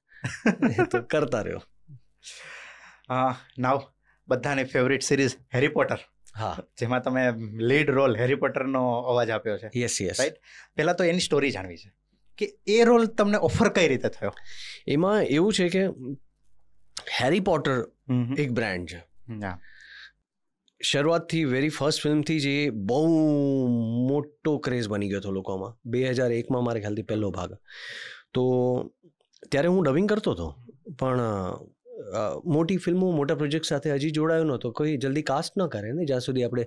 તો કરતા રહ્યો. નાવ બધાની ફેવરિટ સિરીઝ હેરી પોટર, હા, જેમાં તમે લીડ રોલ હેરી પોટરનો અવાજ આપ્યો છે. Yes right. પહેલા તો એની સ્ટોરી જાણવી છે કે એ રોલ તમને ઓફર કઈ રીતે થયો. એમાં એવું છે કે હેરી પોટર એક બ્રાન્ડ છે. શરૂઆતથી વેરી ફર્સ્ટ ફિલ્મથી જ એ બહુ મોટો ક્રેઝ બની ગયો હતો લોકોમાં. 2001માં મારે ખ્યાલથી પહેલો ભાગ. તો ત્યારે હું ડબિંગ કરતો હતો, પણ મોટી ફિલ્મો, મોટા પ્રોજેક્ટ સાથે હજી જોડાયો નહોતો. કોઈ જલ્દી કાસ્ટ ન કરે ને જ્યાં સુધી આપણે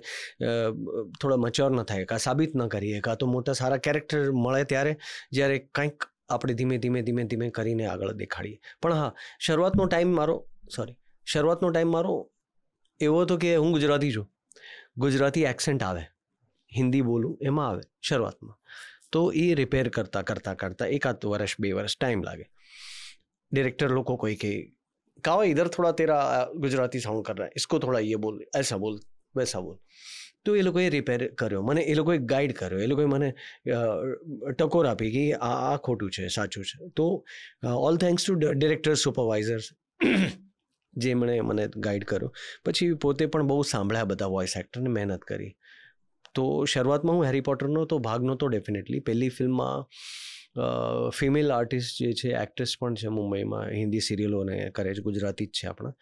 થોડા મચ્યોર ન થાય, કાં સાબિત ન કરીએ, કાં તો મોટા સારા કેરેક્ટર મળે ત્યારે, જ્યારે કંઈક આપણે ધીમે કરીને આગળ દેખાડીએ. પણ હા, શરૂઆતનો ટાઈમ મારો એવો હતો કે હું ગુજરાતી છું, ગુજરાતી એક્સેન્ટ આવે, હિન્દી બોલું એમાં આવે શરૂઆતમાં, તો એ રિપેર કરતાં 1 આध વર્ષ 2 વર્ષ ટાઈમ લાગે. डायरेक्टर लोग को कोई के कहा इधर थोड़ा तेरा गुजराती साउंड कर रहा है, इसको थोड़ा ये बोल, ऐसा बोल, वैसा बोल. તો એ લોકોએ રિપેર કર્યો, મને એ લોકોએ ગાઈડ કર્યો, એ લોકોએ મને ટકોર આપી કે આ ખોટું છે, સાચું છે. તો all thanks to director supervisors જેમણે મને ગાઈડ કર્યો. પછી પોતે પણ બહુ સાંભળ્યા બધા વોઇસ એક્ટરને, મહેનત કરી. તો શરૂઆતમાં હું હેરી પોટરનો તો ભાગ નહોતો ડેફિનેટલી. પહેલી ફિલ્મમાં ફિમેલ આર્ટિસ્ટ જે છે, એક્ટ્રેસ પણ છે મુંબઈમાં, હિન્દી સિરિયલોને કરે છે, ગુજરાતી જ છે આપણા,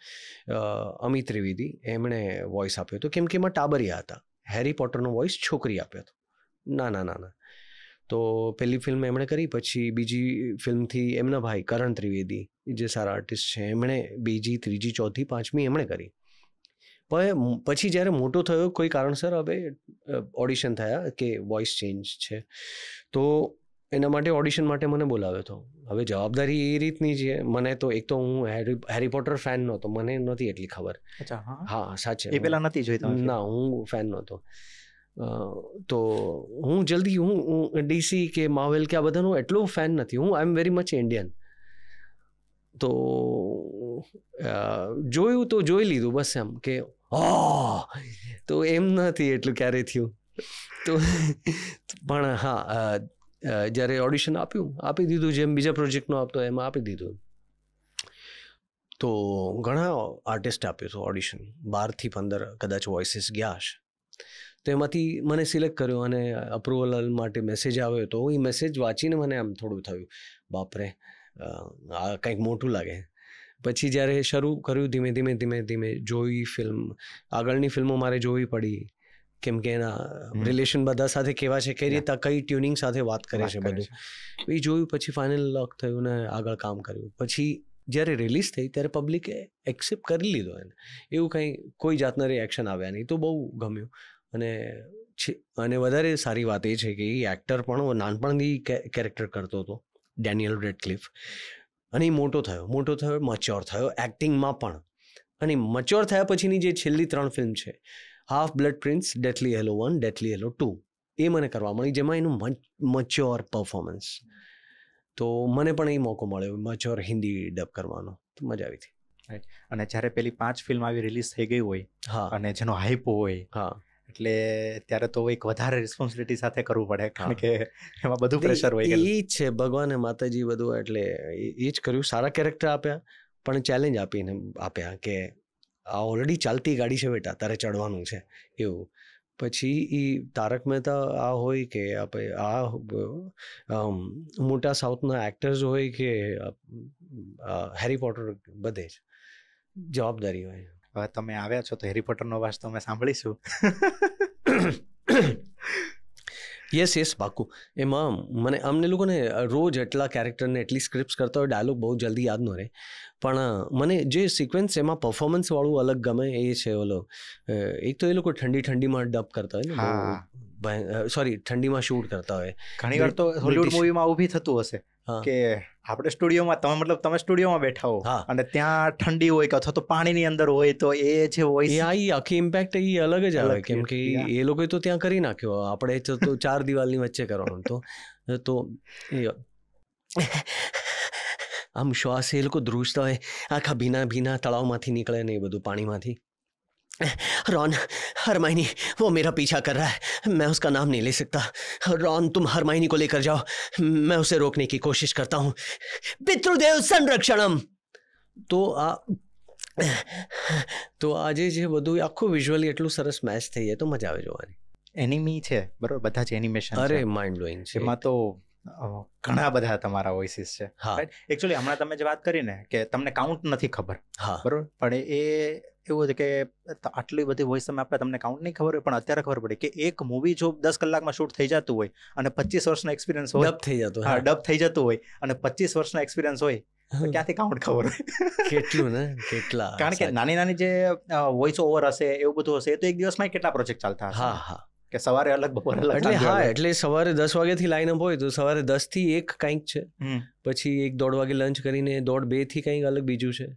અમિત ત્રિવેદી, એમણે વોઇસ આપ્યો હતો. કેમ કે એમાં ટાબરિયા હતા, હેરી પોટરનો વોઇસ છોકરી આપ્યો હતો, નાના. તો પહેલી ફિલ્મ એમણે કરી. પછી બીજી ફિલ્મથી એમના ભાઈ કરણ ત્રિવેદી જે સારા આર્ટિસ્ટ છે, એમણે બીજી, ત્રીજી, ચોથી, પાંચમી એમણે કરી. પણ પછી જ્યારે મોટો થયો, કોઈ કારણસર હવે ઓડિશન થયા કે વોઇસ ચેન્જ છે, તો એના માટે ઓડિશન માટે મને બોલાવ્યો હતો. હવે જવાબદારી એ રીતની છે, મને તો એક તો હું હેરી પોટર ફેન નહોતો, મને નહોતી એટલી ખબર. અચ્છા, હા, હા સાચે, એ પહેલા નથી જોઈ તમે? ના, હું ફેન નહોતો. તો હું જલ્દી હું ડીસી કે માર્વેલ કે આ બધાનો એટલો ફેન નથી. હું આઈ એમ વેરી મચ ઇન્ડિયન. તો જોયું તો જોઈ લીધું બસ, એમ કે તો એમ નથી એટલું ક્યારેય થયું. તો પણ હા, જ્યારે ઓડિશન આપી દીધું, જેમ બીજા પ્રોજેક્ટનો આપતો એમાં આપી દીધું. તો ઘણા આર્ટિસ્ટ આપ્યું હતું ઓડિશન, 12 થી 15 કદાચ વોઇસીસ ગયા હશે. તો એમાંથી મને સિલેક્ટ કર્યો અને અપ્રુવલ માટે મેસેજ આવ્યો. તો એ મેસેજ વાંચીને મને આમ થોડું થયું, બાપરે, આ કંઈક મોટું લાગે. પછી જ્યારે શરૂ કર્યું, ધીમે ધીમે જોઈ ફિલ્મ, આગળની ફિલ્મો મારે જોવી પડી, કેમ કે એના રિલેશન બધા સાથે કેવા છે, કઈ રીતે કઈ ટ્યુનિંગ સાથે વાત કરે છે, બધું એ જોયું. પછી ફાઇનલ લોક થયું ને આગળ કામ કર્યું. પછી જ્યારે રિલીઝ થઈ ત્યારે પબ્લિકે એક્સેપ્ટ કરી લીધો એને, એવું કંઈ કોઈ જાતના રિએક્શન આવ્યા નહીં. તો બહુ ગમ્યું. અને વધારે સારી વાત એ છે કે એ એક્ટર પણ નાનપણથી કેરેક્ટર કરતો હતો, ડેનિયલ રેડક્લિફ, અને એ મોટો થયો, મચ્યોર થયો એક્ટિંગમાં પણ. અને મચ્યોર થયા પછીની જે છેલ્લી 3 ફિલ્મ છે, Half Blood Prince, Deathly Hallows 1, Deathly Hallows 2, એ મને કરવા મળી, જેમાં એનું મચ્યોર પરફોર્મન્સ. તો મને પણ એ મોકો મળ્યો મચ્યોર હિન્દી ડબ કરવાનો, તો મજા આવી હતી. અને જ્યારે પેલી 5 ફિલ્મ આવી રિલીઝ થઈ ગઈ હોય, હા, અને જેનો હાઈપ હોય, હા, એટલે ત્યારે તો એક વધારે રિસ્પોન્સિબિલિટી સાથે કરવું પડે, કારણ કે એમાં બધું પ્રેશર હોય. એ જ છે, ભગવાને માતાજી બધું, એટલે એ જ કર્યું. સારા કેરેક્ટર આપ્યા, પણ ચેલેન્જ આપ્યા કે આ ઓલરેડી ચાલતી ગાડી છે બેટા, તારે ચડવાનું છે, એવું. પછી એ તારક મહેતા આ હોય કે આ મોટા સાઉથના એક્ટર્સ હોય કે હેરી પોટર, બધે જ જવાબદારી હોય. હવે તમે આવ્યા છો તો હેરી પોટરનો અવાજ તો અમે સાંભળીશું. યસ, પાક્કું. એમાં અમને લોકોને રોજ એટલા કેરેક્ટરને એટલી સ્ક્રિપ્ટ્સ કરતા હોય, ડાયલોગ બહુ જલ્દી યાદ ન રહે. પણ મને જે સિક્વન્સ એમાં પરફોર્મન્સવાળું અલગ ગમે એ છે ઓલો, એક તો એ લોકો ઠંડીમાં ડબ કરતા હોય ને, સોરી, ઠંડીમાં શૂટ કરતા હોય. ઘણી વાર તો હોલિવૂડ મૂવીમાં ઊભી થતું હશે કે આપણે સ્ટુડિયોમાં, તમે સ્ટુડિયોમાં બેઠા હો અને ત્યાં ઠંડી હોય કે અથવા તો પાણીની અંદર હોય, તો એ જે વોઇસ, આખી ઇમ્પેક્ટ એ અલગ જ આવે, કેમ કે એ લોકોએ તો ત્યાં કરી નાખ્યો, આપણે તો 4 દિવાલની વચ્ચે કરવાનું. તો આમ શ્વાસ એ લોકો ધ્રુજતા હોય, આખા ભીના તળાવમાંથી નીકળે ને એ બધું, પાણીમાંથી. रॉन, हरमाइनी वो मेरा पीछा कर रहा है, मैं उसका नाम नहीं ले सकता. रॉन, तुम हरमाइनी को लेकर जाओ, मैं उसे रोकने की कोशिश करता हूँ. पितृदेव संरक्षणम. તો આજે જે બધું આખું વિઝ્યુઅલી એટલું સરસ મેચ થઈ જાય તો મજા આવે જોવાની. એનિમી છે બરોબર, બધા જ એનિમેશન, અરે માઇન્ડ બ્લોઈંગ છે. એમાં તો ઘણા બધા તમારા વોઇસીસ છે. એકચ્યુઅલી હમણાં તમે જે વાત કરી ને કે તમને કાઉન્ટ નથી ખબર, બરોબર, પણ એ એવું છે કે આટલી બધી વોઇસ તમે આપણે તમને કાઉન્ટ નહીં ખબર હોય, પણ અત્યારે ખબર પડી કે એક મૂવી જો 10 કલાકમાં શૂટ થઈ જતું હોય અને 25 વર્ષનો એક્સપિરિયન્સ હોય, ડબ થઈ જતું હોય અને 25 વર્ષનો એક્સપિરિયન્સ હોય, તો ક્યાંથી કાઉન્ટ ખબર હોય? કેટલા, કારણ કે નાની જે વોઇસ ઓવર હશે, એવું બધું હશે, એ તો એક દિવસમાં કેટલા પ્રોજેક્ટ ચાલતા હશે. હા, કે સવારે અલગ, બપોરે અલગ. એટલે સવારે 10 વાગ્યાથી લાઈનઅપ હોય તો સવારે 10 થી 1 કંઈક છે, પછી 1-1.5 વાગે લંચ કરીને 1:30-2 થી કંઈક અલગ બીજું છે,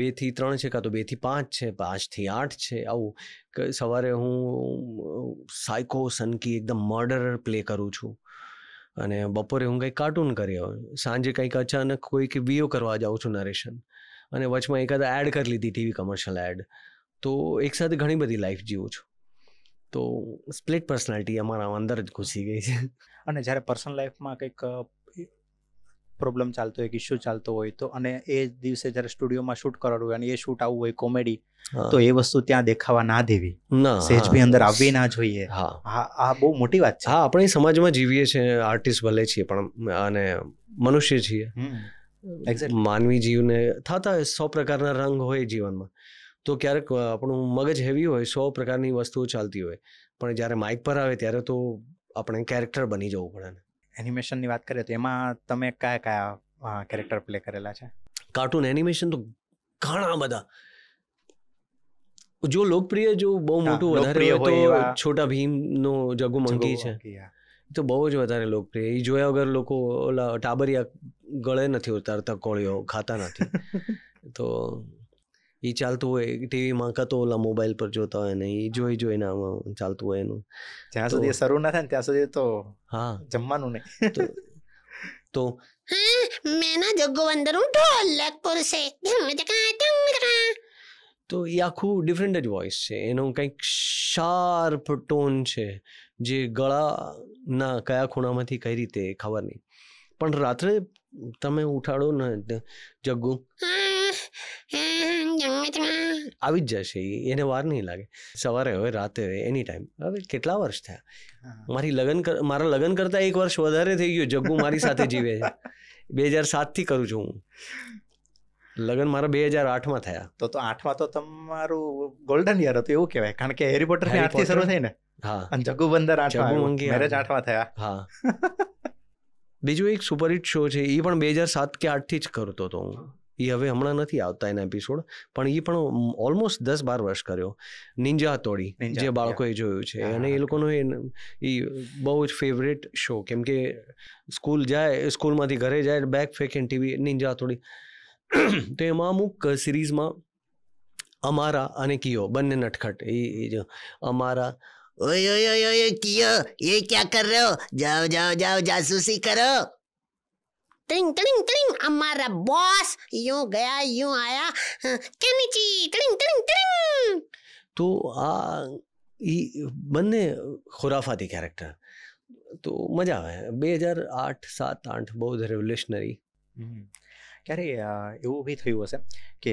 2 થી 3 છે, કાં તો 2 થી 5 છે, 5 થી 8 છે, આવું. સવારે હું સાયકો સનકી એકદમ મર્ડરર પ્લે કરું છું, અને બપોરે હું કંઈક કાર્ટૂન કરી આવું, સાંજે કંઈક અચાનક કોઈક વીઓ કરવા જાઉં છું, નરેશન, અને વચમાં એકાદ એડ કરી લીધી, ટીવી કમર્શિયલ એડ. તો એકસાથે ઘણી બધી લાઈફ જીવું છું. તો સ્પ્લિટ પર્સનાલિટી અમારા અંદર જ ઘૂસી ગઈ છે. અને જ્યારે પર્સનલ લાઈફમાં કંઈક પ્રોબ્લેમ ચાલતો હોય, ઇશ્યુ ચાલતો હોય, તો અને એ દિવસે જ્યારે સ્ટુડિયોમાં શૂટ કરવાનું હોય અને એ શૂટ આવવું હોય કોમેડી, તો એ વસ્તુ ત્યાં દેખાવા ના દેવી, સહેજ બી અંદર આવવી ના જોઈએ. આ બહુ મોટી વાત છે. હા, આપણે સમાજમાં જીવીએ છીએ, આર્ટિસ્ટ ભલે છીએ પણ, અને મનુષ્ય છીએ, માનવી જીવને થતા 100 પ્રકારના રંગ હોય જીવનમાં. તો ક્યારેક આપણું મગજ હેવી હોય, 100 પ્રકારની વસ્તુઓ ચાલતી હોય, પણ જ્યારે માઇક પર આવે ત્યારે તો આપણે કેરેક્ટર બની જવું પડે ને. એનિમેશનની વાત કરીએ તો એમાં તમે કયા કેરેક્ટર પ્લે કરેલા છે? કાર્ટૂન એનિમેશન તો ઘણા બધા. જો લોકપ્રિય, જો બહુ મોટું વધારે હોય તો છોટા ભીમનો જગ્ગુ મંકી છે, તો બહુ જ વધારે લોકપ્રિય. એ જોયા વગર લોકો ઓલા ટાબરિયા ગળે નથી ઉતારતા, કોળીઓ ખાતા નથી. તો એ ચાલતું હોય ટીવીમાં, કાં તો ઓલા મોબાઈલ પર જોતા હોય ને એ જોઈને આમાં ચાલતું હોય એનું. જ્યાં સુધી શરૂ ના થાય ને ત્યાં સુધી તો હા જમવાનું નહીં. તો मैं ना जोगबंदर हूँ ढोलकपुर से। તો એ આખું ડિફરન્ટ જ વોઇસ છે એનો, કંઈક શાર્પ ટોન છે જે ગળાના કયા ખૂણામાંથી કઈ રીતે ખબર નહીં, પણ રાત્રે તમે ઉઠાડો ને જગ્ગુ આવી જ જશે, એને વાર નહીં લાગે. સવારે હોય રાતે હોય એની ટાઈમ. હવે કેટલા વર્ષ થયા, મારા લગ્ન કરતાં 1 વર્ષ વધારે થઈ ગયું. જગ્ગુ મારી સાથે જીવે છે. 2007 કરું છું હું લગ્ન, મારા 2008 થયા. તો 8 તો તમારું ગોલ્ડન યર હતું એવું કહેવાય, કારણ કે હેરી પોટર 8 થી શરૂ થઈ ને. હા, અને જગ્ગુબંદર 8 મેરેજ 8 થયા. હા. બીજું એક સુપરહિટ શો છે, એ પણ 2007 કે 8 થી જ કરતો હતો હું. એ હવે હમણાં નથી આવતા એના એપિસોડ, પણ એ પણ ઓલમોસ્ટ 10-12 વર્ષ કર્યો. નિંજા હથોડી, જે બાળકોએ જોયું છે, અને એ લોકોનો એ બહુ જ ફેવરેટ શો, કેમ કે સ્કૂલ જાય, સ્કૂલમાંથી ઘરે જાય, બેગ ફેંકે ટીવી નિંજા હથોડી. તો એમાં અમુક સિરીઝમાં અમારા અને કિયો બંને નટખટ, એ જો અમારા ओए ओए ओए ओए किया, ये क्या कर रहे हो? जाओ जाओ जाओ जासूसी करो. ट्रिंग ट्रिंग ट्रिंग, हमारा बॉस यूं गया यूं आया, केनिची ट्रिंग ट्रिंग ट्रिंग. તો આ એ બંને ખુરાફાતી કેરેક્ટર, તો મજા આવે. 2008-7-8 બહુ જ રેવોલ્યુશનરી. ક્યારે એવું બી થયું હશે કે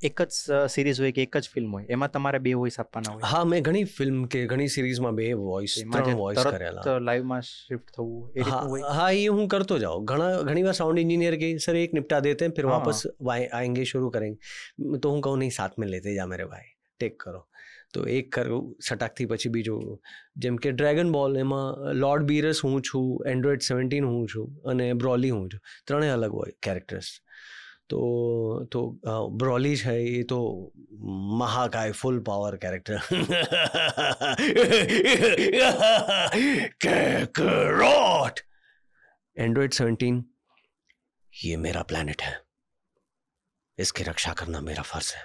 એક જ સિરીઝ હોય કે એક જ ફિલ્મ હોય, એમાં તમારે 2 વોઇસ આપવાના હોય? હા, મેં ઘણી ફિલ્મ કે ઘણી સિરીઝમાં 2 વોઇસ 3 વોઇસ કરેલા. લાઈવમાં શિફ્ટ થવું એ રીતનું હોય? હા, એ હું કરતો જાઉં. ઘણી બાर साउंड इंजीनियर के सर एक निपटा देते हैं, फिर वापस आएंगे शुरू करेंगे. तो હું કહું નહીં, साथ में लेते जा मेरे भाई, टेक करो. તો એક કરું સટાકથી, પછી બીજું. જેમ કે ડ્રેગન બોલ, એમાં લોર્ડ બીરસ હું છું, એન્ડ્રોઇડ 17 હું છું, અને બ્રોલી હું છું. 3 અલગ હોય કેરેક્ટર્સ. તો બ્રોલી છે એ તો મહાકાય ફૂલ પાવર કેરેક્ટર. एंड्रॉइड 17 ये मेरा प्लैनेट है, इसकी रक्षा करना मेरा फर्ज है.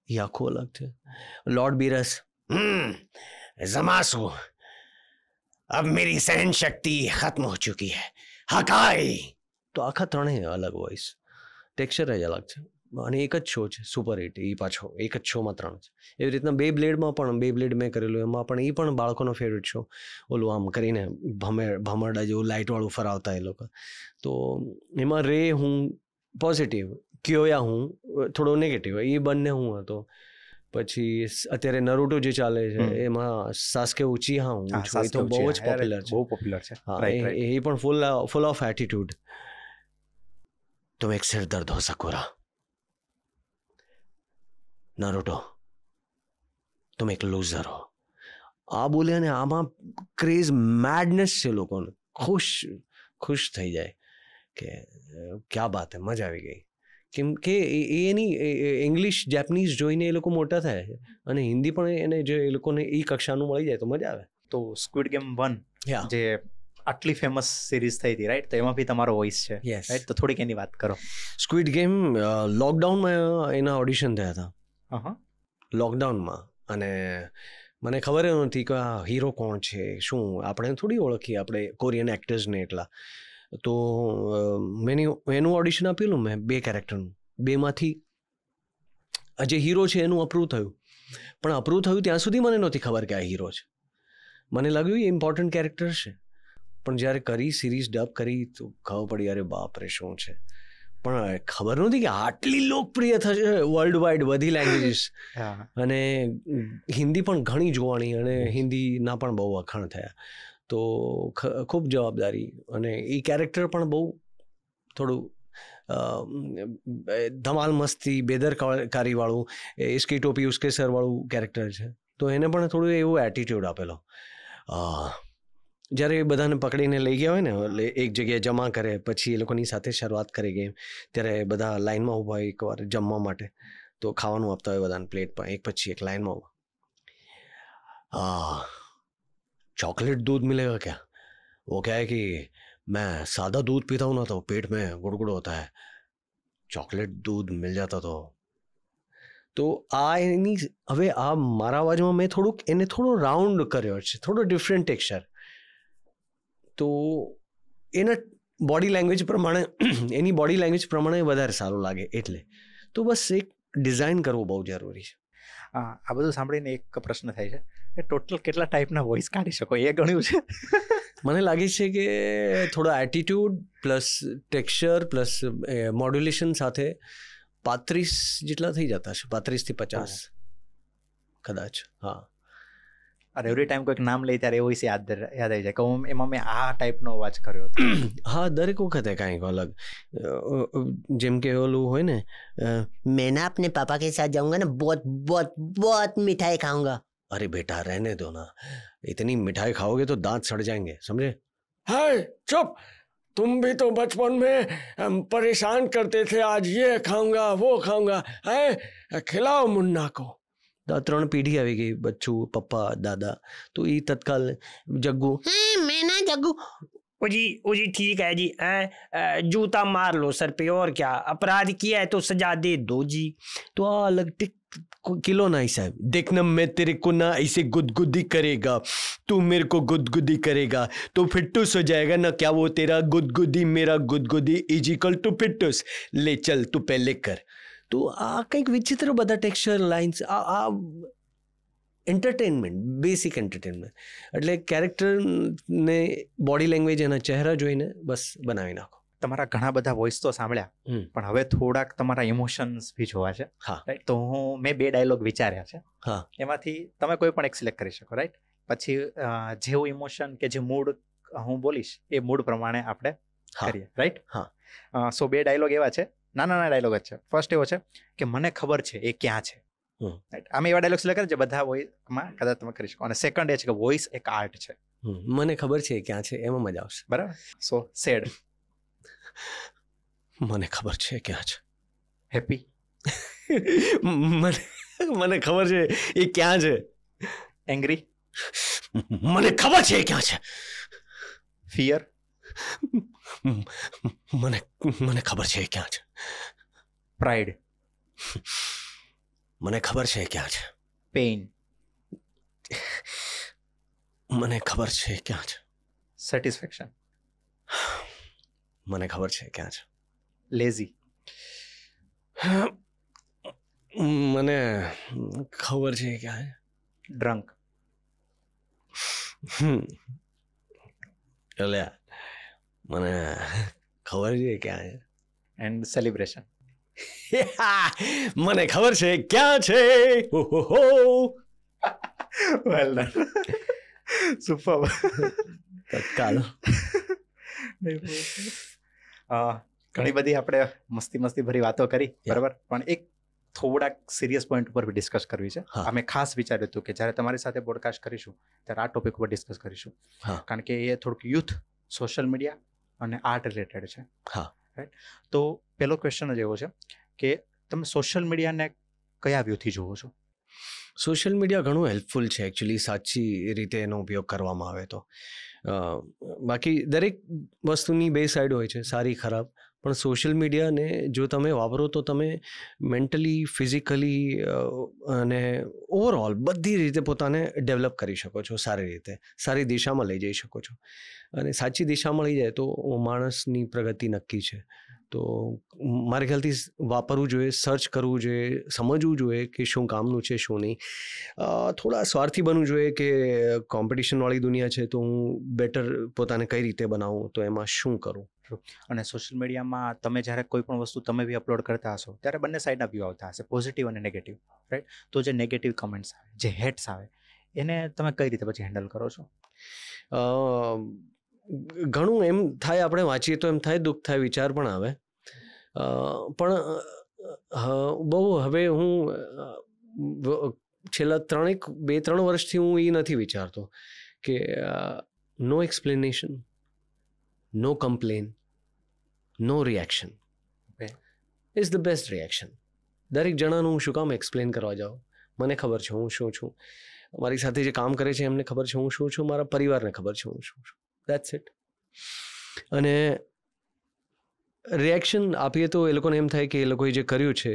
ये आखो अलग थे. लॉर्ड बीरस, जमासू, अब मेरी सहन शक्ति खत्म हो चुकी है, हकाई. तो आखा 3 अलग वॉइस, ટેક્સચર જ અલગ છે. અને એક જ શો છે સુપરહિટ, એ પાછો એક જ શોમાં 3 છે. એવી રીતના બે બ્લેડમાં પણ, બે બ્લેડ મેં કરેલું, એમાં પણ એ પણ બાળકોનો ફેવરેટ શો. ઓલું આમ કરીને ભમરડા જેવું લાઇટવાળું ફરાવતા એ લોકો. તો એમાં રે હું પોઝિટિવ, કિયોયા હું થોડો નેગેટિવ, એ બંને હું હતો. પછી અત્યારે નરુટો જે ચાલે છે એમાં સાસ્કે ઉચીહા હું છું, એ તો બહુ જ પોપ્યુલર છે. બહુ પોપ્યુલર છે. હા, એ પણ ફૂલ ઓફ એટીટ્યુડ. तुम एक सिर दर्द हो सकोरा, नारुतो तुम एक लूजर हो. આ બોલે અને આમાં ક્રેઝ, મેડનેસ છે લોકોને. ખુશ થઈ જાય કે ક્યા બાત હે, મજા આવી ગઈ. કેમ કે એની ઇંગ્લિશ જેપનીઝ જોઈને એ લોકો મોટા થાય છે, અને હિન્દી પણ એને જો એ લોકોને એ કક્ષાનું મળી જાય તો મજા આવે. તો સ્ક્વિડ ગેમ 1 જે આટલી ફેમસ સિરીઝ થઈ હતી, રાઈટ? તો એમાં બી તમારો વોઇસ છે, રાઈટ? તો થોડીક એની વાત કરો. સ્ક્વિડ ગેમ લોકડાઉનમાં એના ઓડિશન થયા હતા, લોકડાઉનમાં. અને મને ખબર નહોતી કે આ હીરો કોણ છે, શું આપણે થોડી ઓળખીએ આપણે કોરિયન એક્ટર્સને એટલા. તો એનું ઓડિશન આપેલું મેં 2 કેરેક્ટરનું. 2માંથી જે હીરો છે એનું અપ્રૂવ થયું, પણ અપ્રૂવ થયું ત્યાં સુધી મને નહોતી ખબર કે આ હીરો છે. મને લાગ્યું એ ઇમ્પોર્ટન્ટ કેરેક્ટર છે, પણ જ્યારે કરી સિરીઝ ડબ કરી તો ખબર પડી, અરે બાપરે શું છે. પણ ખબર નહોતી કે આટલી લોકપ્રિય થશે વર્લ્ડ વાઇડ, બધી લેંગ્વેજીસ. અને હિન્દી પણ ઘણી જોવાની, અને હિન્દીના પણ બહુ વખાણ થયા. તો ખૂબ જવાબદારી. અને એ કેરેક્ટર પણ બહુ થોડું ધમાલ મસ્તી, બેદરકારીવાળું, ઇસકી ટોપી ઉસકે સરવાળું કેરેક્ટર છે. તો એને પણ થોડું એવું એટીટ્યૂડ આપેલો. જ્યારે એ બધાને પકડીને લઈ ગયા હોય ને, એક જગ્યાએ જમા કરે, પછી એ લોકોની સાથે શરૂઆત કરી ગેમ, ત્યારે બધા લાઇનમાં ઊભા હોય એકવાર જમવા માટે. તો ખાવાનું આપતા હોય બધાને પ્લેટ પર, એક પછી એક લાઇનમાં ઊભા. चॉकलेट दूध मिलेगा क्या? वो क्या है कि मैं सादा दूध पीता हूँ ना तो पेट में गुड़गुड़ होता है, ચોકલેટ दूध मिल जाता તો આ એની હવે આ મારા અવાજમાં મેં થોડુંક એને થોડો રાઉન્ડ કર્યો છે, થોડો ડિફરન્ટ ટેક્સચર. તો એના બોડી લેંગ્વેજ પ્રમાણે એની બોડી લેંગ્વેજ પ્રમાણે વધારે સારું લાગે એટલે. તો બસ એક ડિઝાઇન કરવું બહુ જરૂરી છે. આ બધું સાંભળીને એક પ્રશ્ન થાય છે કે ટોટલ કેટલા ટાઈપના વોઇસ કાઢી શકો, એ ગણ્યું છે? મને લાગે છે કે થોડો attitude plus texture plus modulation સાથે 35 જેટલા થઈ જતા છે, 35 થી 50 કદાચ. હા. અને એવરી ટાઈમ કોઈક નામ લઈ ત્યારે એવું યાદ આવી જાય કે એમાં મેં આ ટાઈપનો અવાજ કર્યો હતો. હા, દરેક વખતે કાંઈક અલગ. જેમ કે ઓલું હોય ને, मैं ना अपने पापा के साथ जाऊंगा ना, बहुत बहुत बहुत मिठाई खाऊंगा. अरे बेटा रहने दो ना, इतनी मिठाई खाओगे तो दांत सड़ जाएंगे, समझे? हाय चुप, तुम भी तो बचपन में परेशान करते थे, आज ये खाऊंगा वो खाऊंगा, है खिलाओ मुन्ना को. 3 पीढ़ी આવી ગઈ, બચ્ચू पप्पा दादा. तो ये तत्काल जग्गू, मैं ना जग्गू, ओ जी ठीक है जी, जूता मार लो सर पे, और क्या, अपराध किया है तो सजा दे दो जी. तो अलग टिक किलो ना साहब, देखना मैं तेरे को ना ऐसे गुदगुदी करेगा, तू मेरे को गुदगुदी करेगा तो फिट्टूस हो जाएगा ना. क्या वो तेरा गुदगुदी मेरा गुदगुदी इज इक्वल टू फिट्टूस. ले चल तू पहले कर. तो आ કંઈક વિચિત્ર બધા ટેક્સચર લાઇન્સ, આ એન્ટરટેનમેન્ટ, બેસિક એન્ટરટેનમેન્ટ. એટલે કેરેક્ટરને બોડી લેંગ્વેજ એના ચહેરા જોઈને બસ બનાવી નાખો. તમારા ઘણા બધા વોઇસ તો સાંભળ્યા, પણ હવે થોડાક તમારા ઇમોશન્સ બી જોવા છે. હા. રાઈટ, તો મેં 2 ડાયલોગ વિચાર્યા છે. હા. એમાંથી તમે કોઈ પણ એક સિલેક્ટ કરી શકો. રાઈટ, પછી જેવું ઇમોશન કે જે મૂડ હું બોલીશ એ મૂડ પ્રમાણે આપણે કરીએ. રાઈટ. હા. સો 2 ડાયલોગ એવા છે, નાના ડાયલોગ જ છે. ફર્સ્ટ એવો છે કે મને ખબર છે એ ક્યાં છે. રાઈટ, આમે એવા ડાયલોગ સિલેક્ટ કરે જે બધા વોઇસમાં કદાચ તમે કરી શકો. અને સેકન્ડ એ છે કે વોઇસ એક આર્ટ છે. મને ખબર છે ક્યાં છે, એમાં મજા આવશે. બરાબર. સો સેડ, મને ખબર છે ક્યાં છે. હેપી, મને ખબર છે એ ક્યાં છે. એંગ્રી, મને ખબર છે એ ક્યાં છે. ફિયર, મને ખબર છે એ ક્યાં છે. પ્રાઇડ, મને ખબર છે એ ક્યાં છે. પેઇન, મને ખબર છે એ ક્યાં છે. સેટિસ્ફેક્શન, મને ખબર છે ક્યાં છે. લેઝી, મને ખબર છે ક્યાં છે. ડ્રંક, એટલે મને ખબર છે ક્યાં છે. And celebration. મને ખબર છે ક્યાં છે. Well done, super. તત્કાલ. ઘણી બધી આપણે મસ્તી ભરી વાતો કરી, બરાબર, પણ એક થોડાક સિરિયસ પોઈન્ટ ઉપર ડિસ્કસ કરવી છે. અમે ખાસ વિચાર્યું હતું કે જ્યારે તમારી સાથે પોડકાસ્ટ કરીશું ત્યારે આ ટોપિક ઉપર ડિસ્કસ કરીશું, કારણ કે એ થોડુંક યુથ, સોશિયલ મીડિયા અને આર્ટ રિલેટેડ છે. હા. રાઈટ. તો પહેલો ક્વેશ્ચન જ એવો છે કે તમે સોશિયલ મીડિયાને કયા વ્યૂથી જુઓ છો? સોશિયલ મીડિયા ઘણું હેલ્પફુલ છે એકચ્યુઅલી, સાચી રીતે એનો ઉપયોગ કરવામાં આવે તો. બાકી દરેક વસ્તુની 2 સાઈડ હોય છે, સારી ખરાબ. પણ સોશિયલ મીડિયાને જો તમે વાપરો તો તમે મેન્ટલી, ફિઝિકલી અને ઓવરઓલ બધી રીતે પોતાને ડેવલપ કરી શકો છો, સારી રીતે, સારી દિશામાં લઈ જઈ શકો છો. અને સાચી દિશામાં લઈ જાય તો માણસની પ્રગતિ નક્કી છે. તો મારા ખ્યાલથી વાપરવું જોઈએ, સર્ચ કરવું જોઈએ, સમજવું જોઈએ કે શું કામનું છે શું નહીં. થોડા સ્વાર્થી બનવું જોઈએ કે કોમ્પિટિશનવાળી દુનિયા છે તો હું બેટર પોતાને કઈ રીતે બનાવું, તો એમાં શું કરું. અને સોશિયલ મીડિયામાં તમે જ્યારે કોઈ પણ વસ્તુ તમે બી અપલોડ કરતા હશો ત્યારે બંને સાઈડના વ્યૂ આવતા હશે, પોઝિટિવ અને નેગેટિવ. રાઈટ. તો જે નેગેટિવ કમેન્ટ્સ આવે, જે હેટ્સ આવે, એને તમે કઈ રીતે પછી હેન્ડલ કરો છો? ઘણું એમ થાય, આપણે વાંચીએ તો એમ થાય, દુઃખ થાય, વિચાર પણ આવે. પણ બહુ હવે હું છેલ્લા 2-3 વર્ષથી હું એ નથી વિચારતો કે no explanation, no complain, no reaction is the best reaction. દરેક જણાનું હું શું કામ એક્સપ્લેન કરવા જાઉં? મને ખબર છે હું શું છું, મારી સાથે જે કામ કરે છે એમને ખબર છે હું શું છું, મારા પરિવારને ખબર છે હું શું છું. That's it. અને રિએક્શન આપીએ તો એ લોકોને એમ થાય કે એ લોકોએ જે કર્યું છે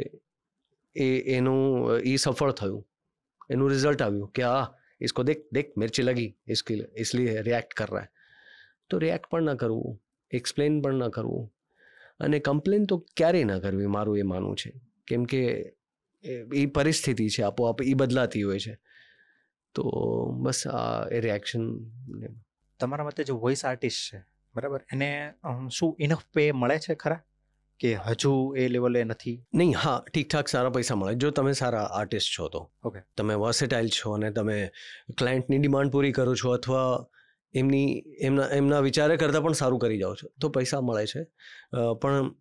એનું સફળ થયું, એનું રિઝલ્ટ આવ્યું કે इसको देख देख मिर्ची लगी इसके इसलिए रिएक्ट कर रहा है. તો રિએક્ટ પણ ના કરવું, એક્સપ્લેન પણ ના કરવું, અને કમ્પ્લેન તો ક્યારેય ના કરવી, મારું એ માનવું છે. કેમ કે એ પરિસ્થિતિ છે, આપોઆપ એ બદલાતી હોય છે. તો બસ એ રિએક્શન. તમારા મતે જે વોઇસ આર્ટિસ્ટ છે બરાબર, એને શું ઇનફ પે મળે છે ખરા, કે હજુ એ લેવલે નથી? નહીં, હા, ઠીકઠાક સારા પૈસા મળે જો તમે સારા આર્ટિસ્ટ છો તો. ઓકે, તમે વર્સેટાઇલ છો અને તમે ક્લાયન્ટની ડિમાન્ડ પૂરી કરો છો, અથવા એમના વિચારે કરતાં પણ સારું કરી જાઓ છો, તો પૈસા મળે છે. પણ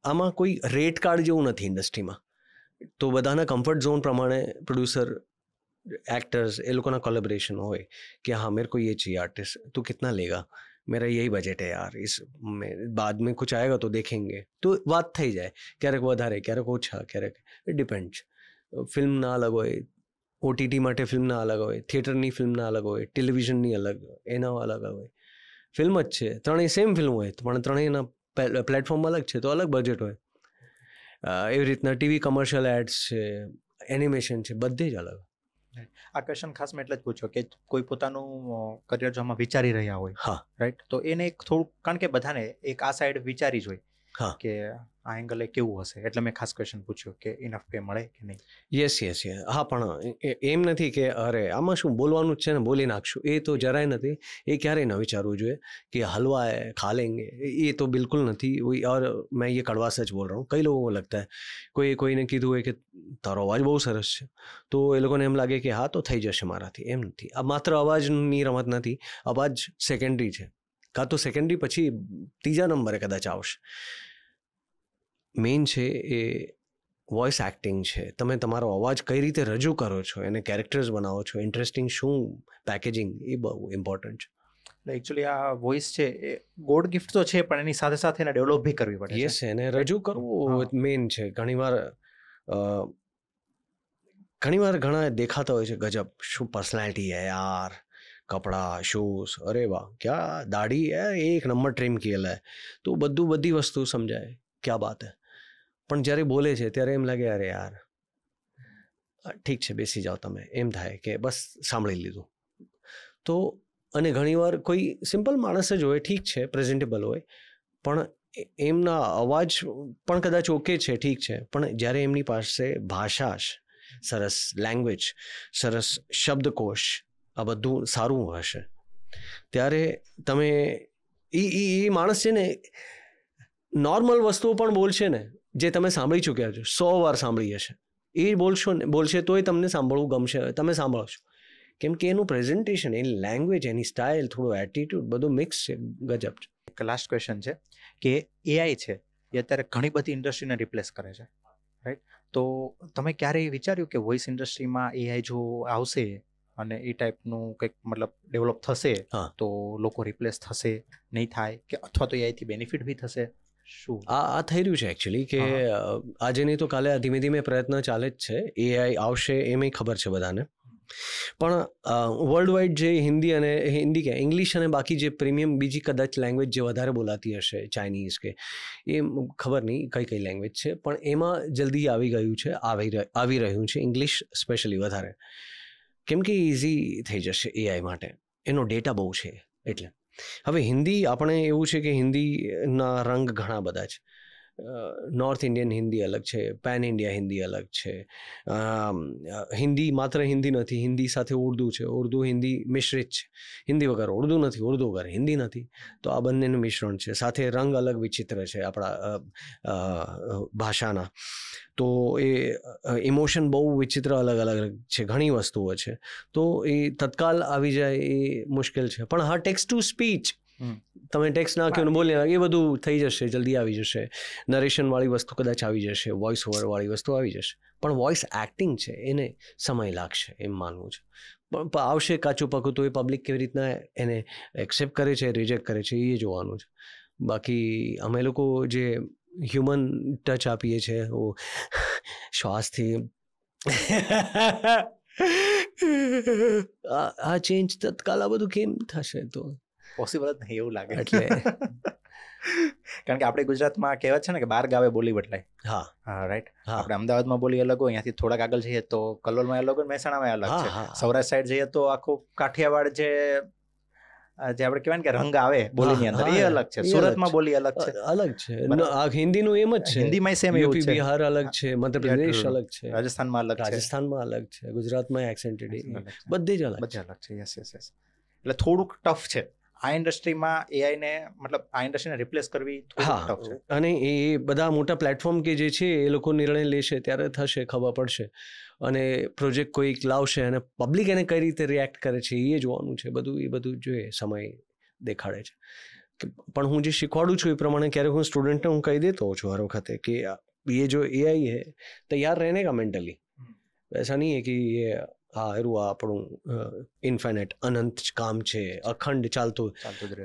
આમાં કોઈ રેટ કાર્ડ જેવું નથી ઇન્ડસ્ટ્રીમાં. તો બધાના કમ્ફર્ટ ઝોન પ્રમાણે પ્રોડ્યુસર, एक्टर्स ये लोगों ना कोलेबोरेशन हो कि हाँ मेरे को ये चाहिए आर्टिस्ट, तो कितना लेगा, मेरा यही बजट है यार, इस में बाद में कुछ आएगा तो देखेंगे, तो बात થઈ જાય. ક્યારેક વધારે, ક્યારેક ઓછા, ક્યારેક ઇટ ડિપેન્ડ્સ. ફિલ્મના અલગ હોય, ઓટીટી માટે ફિલ્મના અલગ હોય, થિયેટરની ફિલ્મના અલગ હોય, ટેલિવિઝનની અલગ, એના અલગ હોય. ફિલ્મ જ છે, ત્રણેય સેમ ફિલ્મ હોય પણ ત્રણેયના પ્લેટફોર્મ અલગ છે તો અલગ બજેટ હોય. એવી રીતના ટીવી કમર્શિયલ એડ્સ છે, એનિમેશન છે, બધે જ અલગ. આ ક્વેશ્ચન ખાસ મેં એટલે જ પૂછ્યો કે કોઈ પોતાનું કરિયર જો આમાં વિચારી રહ્યા હોય, હા, રાઈટ, તો એને એક થોડું, કારણ કે બધાને એક આ સાઈડ વિચારી જ હોય હા, કે આ એંગલે કેવું હશે, એટલે મેં ખાસ ક્વેશ્ચન પૂછ્યું કે ઇનફ પે મળે કે નહીં. યસ. હા, પણ એમ નથી કે અરે આમાં શું બોલવાનું જ છે ને બોલી નાખશું, એ તો જરાય નથી. એ ક્યારેય ન વિચારવું જોઈએ કે हलवा है खा लेंगे, ये तो बिल्कुल नहीं. और मैं ये कड़वा सच बोल रहा हूँ. कई लोगों को लगता है, કોઈને કીધું હોય કે તારો અવાજ બહુ સરસ છે, તો એ લોકોને એમ લાગે કે હા તો થઈ જશે મારાથી. એમ નથી. આ માત્ર અવાજની રમત નથી. અવાજ સેકન્ડરી છે, કાં તો સેકન્ડરી પછી ત્રીજા નંબરે કદાચ આવશે. મેઇન છે એ વોઇસ એક્ટિંગ છે. તમે તમારો અવાજ કઈ રીતે રજૂ કરો છો, એને કેરેક્ટર્સ બનાવો છો, ઇન્ટરેસ્ટિંગ શું પેકેજિંગ, એ બહુ ઇમ્પોર્ટન્ટ છે. એટલે એકચ્યુઅલી આ વોઇસ છે એ ગોડ ગિફ્ટ તો છે, પણ એની સાથે સાથે એને ડેવલપ બી કરવી પડે છે. યસ, એને રજૂ કરવું મેઇન છે. ઘણીવાર ઘણા દેખાતા હોય છે ગજબ, શું પર્સનાલિટી હે યાર, કપડા, શૂઝ, અરે વાહ ક્યા દાઢી હે, એક નંબર ટ્રીમ કિયેલા હે, તો બધી વસ્તુ સમજાય, ક્યા બાત હે. પણ જ્યારે બોલે છે ત્યારે એમ લાગે અરે યાર ઠીક છે બેસી જાઓ તમે, એમ થાય કે બસ સાંભળી લીધું. તો અને ઘણીવાર કોઈ સિમ્પલ માણસ જ હોય, ઠીક છે, પ્રેઝન્ટેબલ હોય, પણ એમના અવાજ પણ કદાચ ઓકે છે, ઠીક છે, પણ જ્યારે એમની પાસે ભાષા, સરસ લેંગ્વેજ, સરસ શબ્દકોશ, આ બધું સારું હશે, ત્યારે તમે એ માણસ છે ને નોર્મલ વસ્તુઓ પણ બોલશે ને જે તમે સાંભળી ચૂક્યા છો, 100 વાર સાંભળી હશે, એ બોલશે તોય તમને સાંભળવું ગમશે, તમે સાંભળશો. કેમ કે એનું પ્રેઝન્ટેશન, એની લેંગ્વેજ, એની સ્ટાઇલ, થોડું એટીટ્યુડ, બધું મિક્સ છે, ગજબ છે. એક લાસ્ટ ક્વેશ્ચન છે કે એઆઈ છે એ અત્યારે ઘણી બધી ઇન્ડસ્ટ્રીને રિપ્લેસ કરે છે, રાઈટ? તો તમે ક્યારેય વિચાર્યું કે વોઇસ ઇન્ડસ્ટ્રીમાં એઆઈ જો આવશે અને એ ટાઈપનું કંઈક મતલબ ડેવલપ થશે, હા, તો લોકો રિપ્લેસ થશે, નહીં થાય, કે અથવા તો એઆઈથી બેનિફિટ બી થશે? શું આ થઈ રહ્યું છે એકચ્યુઅલી કે આજે નહીં તો કાલે ધીમે ધીમે પ્રયત્ન ચાલે જ છે. એઆઈ આવશે એમ ખબર છે બધાને, પણ વર્લ્ડ વાઇડ જે હિન્દી કે ઇંગ્લિશ અને બાકી જે પ્રીમિયમ બીજી કદાચ લેંગ્વેજ જે વધારે બોલાતી હશે, ચાઇનીઝ કે એ ખબર નહીં કઈ લેંગ્વેજ છે, પણ એમાં જલ્દી આવી ગયું છે, આવી રહ્યું છે ઇંગ્લિશ સ્પેશિયલી વધારે, કેમ કે ઇઝી થઈ જશે એઆઈ માટે, એનો ડેટા બહુ છે. એટલે હવે હિન્દી આપણે એવું છે કે હિન્દીના રંગ ઘણા બધા છે. નોર્થ ઇન્ડિયન હિન્દી અલગ છે, પેન ઇન્ડિયા હિન્દી અલગ છે, હિન્દી માત્ર હિન્દી નથી, હિન્દી સાથે ઉર્દુ છે, ઉર્દુ હિન્દી મિશ્રિત છે, હિન્દી વગર ઉર્દુ નથી, ઉર્દુ વગર હિન્દી નથી, તો આ બંનેનું મિશ્રણ છે. સાથે રંગ અલગ વિચિત્ર છે આપણા ભાષાના, તો એ ઇમોશન બહુ વિચિત્ર અલગ છે, ઘણી વસ્તુઓ છે, તો એ તત્કાલ આવી જાય એ મુશ્કેલ છે. પણ હા, ટેક્સ્ટ ટુ સ્પીચ, તમે ટેક્સ્ટ નાખ્યો ને બોલી નાખ્યો, એ બધું થઈ જશે, જલ્દી આવી જશે. નરેશનવાળી વસ્તુ કદાચ આવી જશે, વોઇસ ઓવરવાળી વસ્તુ આવી જશે, પણ વોઇસ એક્ટિંગ છે એને સમય લાગશે એમ માનવું છે. પણ આવશે કાચું પાકું, તો એ પબ્લિક કેવી રીતના એને એક્સેપ્ટ કરે છે, રિજેક્ટ કરે છે, એ જોવાનું છે. બાકી અમે લોકો જે હ્યુમન ટચ આપીએ છીએ શ્વાસથી આ ચેન્જ તત્કાલ આ બધું કેમ થશે? તો પોસિબલ જ નહીં એવું લાગે. એટલે કારણ કે આપણે ગુજરાતમાં કહેવત છે ને કે 12 ગાવે બોલી બદલાય. હા રાઈટ. હા આપણે અમદાવાદમાં બોલી અલગ હોય, અહીંયાથી થોડાક આગળ જઈએ તો કલોલમાં અલગ હોય, મહેસાણામાં અલગ હા, છે. હા. સૌરાષ્ટ્ર સાઈડ જઈએ તો આખું કાઠિયાવાડ જે આપણે કહેવાય ને કે રંગ આવે બોલીની અંદર, એ હા, અલગ છે. એ અલગ સુરતમાં છે. બોલી અલગ છે, અલગ છે. બરાબર. આ હિન્દીનું એમ જ છે. હિન્દીમાં સેમ એવું યુપી છે, બિહાર અલગ છે, મધ્યપ્રદેશ Yeah, true. અલગ છે, રાજસ્થાનમાં અલગ છે, રાજસ્થાનમાં અલગ છે, ગુજરાતમાં એક્સેન્ટેડ અલગ છે. બધે જ અલગ છે. બધા અલગ છે. Yes yes yes. એટલે થોડુંક ટફ છે આ ઇન્ડસ્ટ્રીમાં એઆઈ ને, મતલબ આ ઇન્ડસ્ટ્રીને રિપ્લેસ કરવી થોડુંક હા ટફ છે. અને એ બધા મોટા પ્લેટફોર્મ કે જે છે એ લોકો નિર્ણય લેશે ત્યારે થશે, ખબર પડશે. અને પ્રોજેક્ટ કોઈક લાવશે અને પબ્લિક એને કઈ રીતે રિએક્ટ કરે છે એ જોવાનું છે. એ બધું જોઈએ, સમય દેખાડે છે. પણ હું જે શીખવાડું છું એ પ્રમાણે ક્યારેક હું સ્ટુડન્ટને હું કહી દેતો હોઉં છું હર વખતે કે ये जो एआई है तैयार रहने का मेंटली, ऐसा नहीं है कि ये આપણું ઇન્ફિનિટ અનંત કામ છે, અખંડ ચાલતું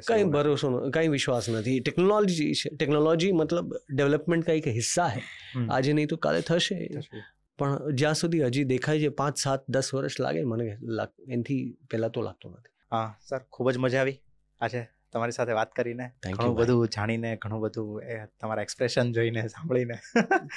કઈ ભરોસો કઈ વિશ્વાસ નથી. ટેકનોલોજી છે, ટેકનોલોજી મતલબ ડેવલપમેન્ટ का एक हिस्सा है. આજે નહીં તો કાલે થશે, પણ જ્યાં સુધી હજી દેખાય છે 5, 7, 10 વર્ષ લાગે મને એનાથી પહેલા તો લાગતું નથી. હા સર, ખૂબ જ મજા આવી આજે તમારી સાથે વાત કરીને, Thank you, ઘણું ભાઈ. બધું જાણીને, ઘણું બધું એ તમારા એક્સપ્રેશન જોઈને, સાંભળીને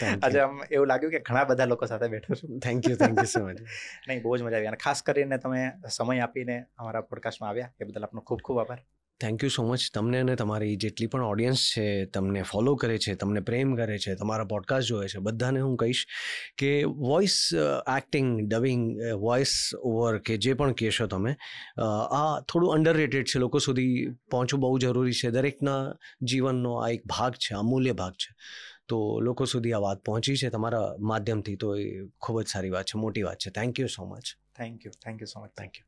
Thank આજે you. આમ એવું લાગ્યું કે ઘણા બધા લોકો સાથે બેઠો છું. Thank you so much. નહીં, બહુ જ મજા આવી, અને ખાસ કરીને તમે સમય આપીને અમારા પોડકાસ્ટમાં આવ્યા એ બદલ આપનો ખૂબ ખૂબ આભાર. Thank you so much. તમને અને તમારી જેટલી પણ ઓડિયન્સ છે, તમને ફોલો કરે છે, તમને પ્રેમ કરે છે, તમારા પોડકાસ્ટ જોવે છે, બધાને હું કહીશ કે voice acting, dubbing, voice over કે જે પણ કહેશો તમે, આ થોડું અંડરરેટેડ છે. લોકો સુધી પહોંચવું બહુ જરૂરી છે. દરેકના જીવનનો આ એક ભાગ છે, અમૂલ્ય ભાગ છે. તો લોકો સુધી આ વાત પહોંચી છે તમારા માધ્યમથી, તો એ ખૂબ જ સારી વાત છે, મોટી વાત છે. Thank you so much. Thank you so much. Thank you.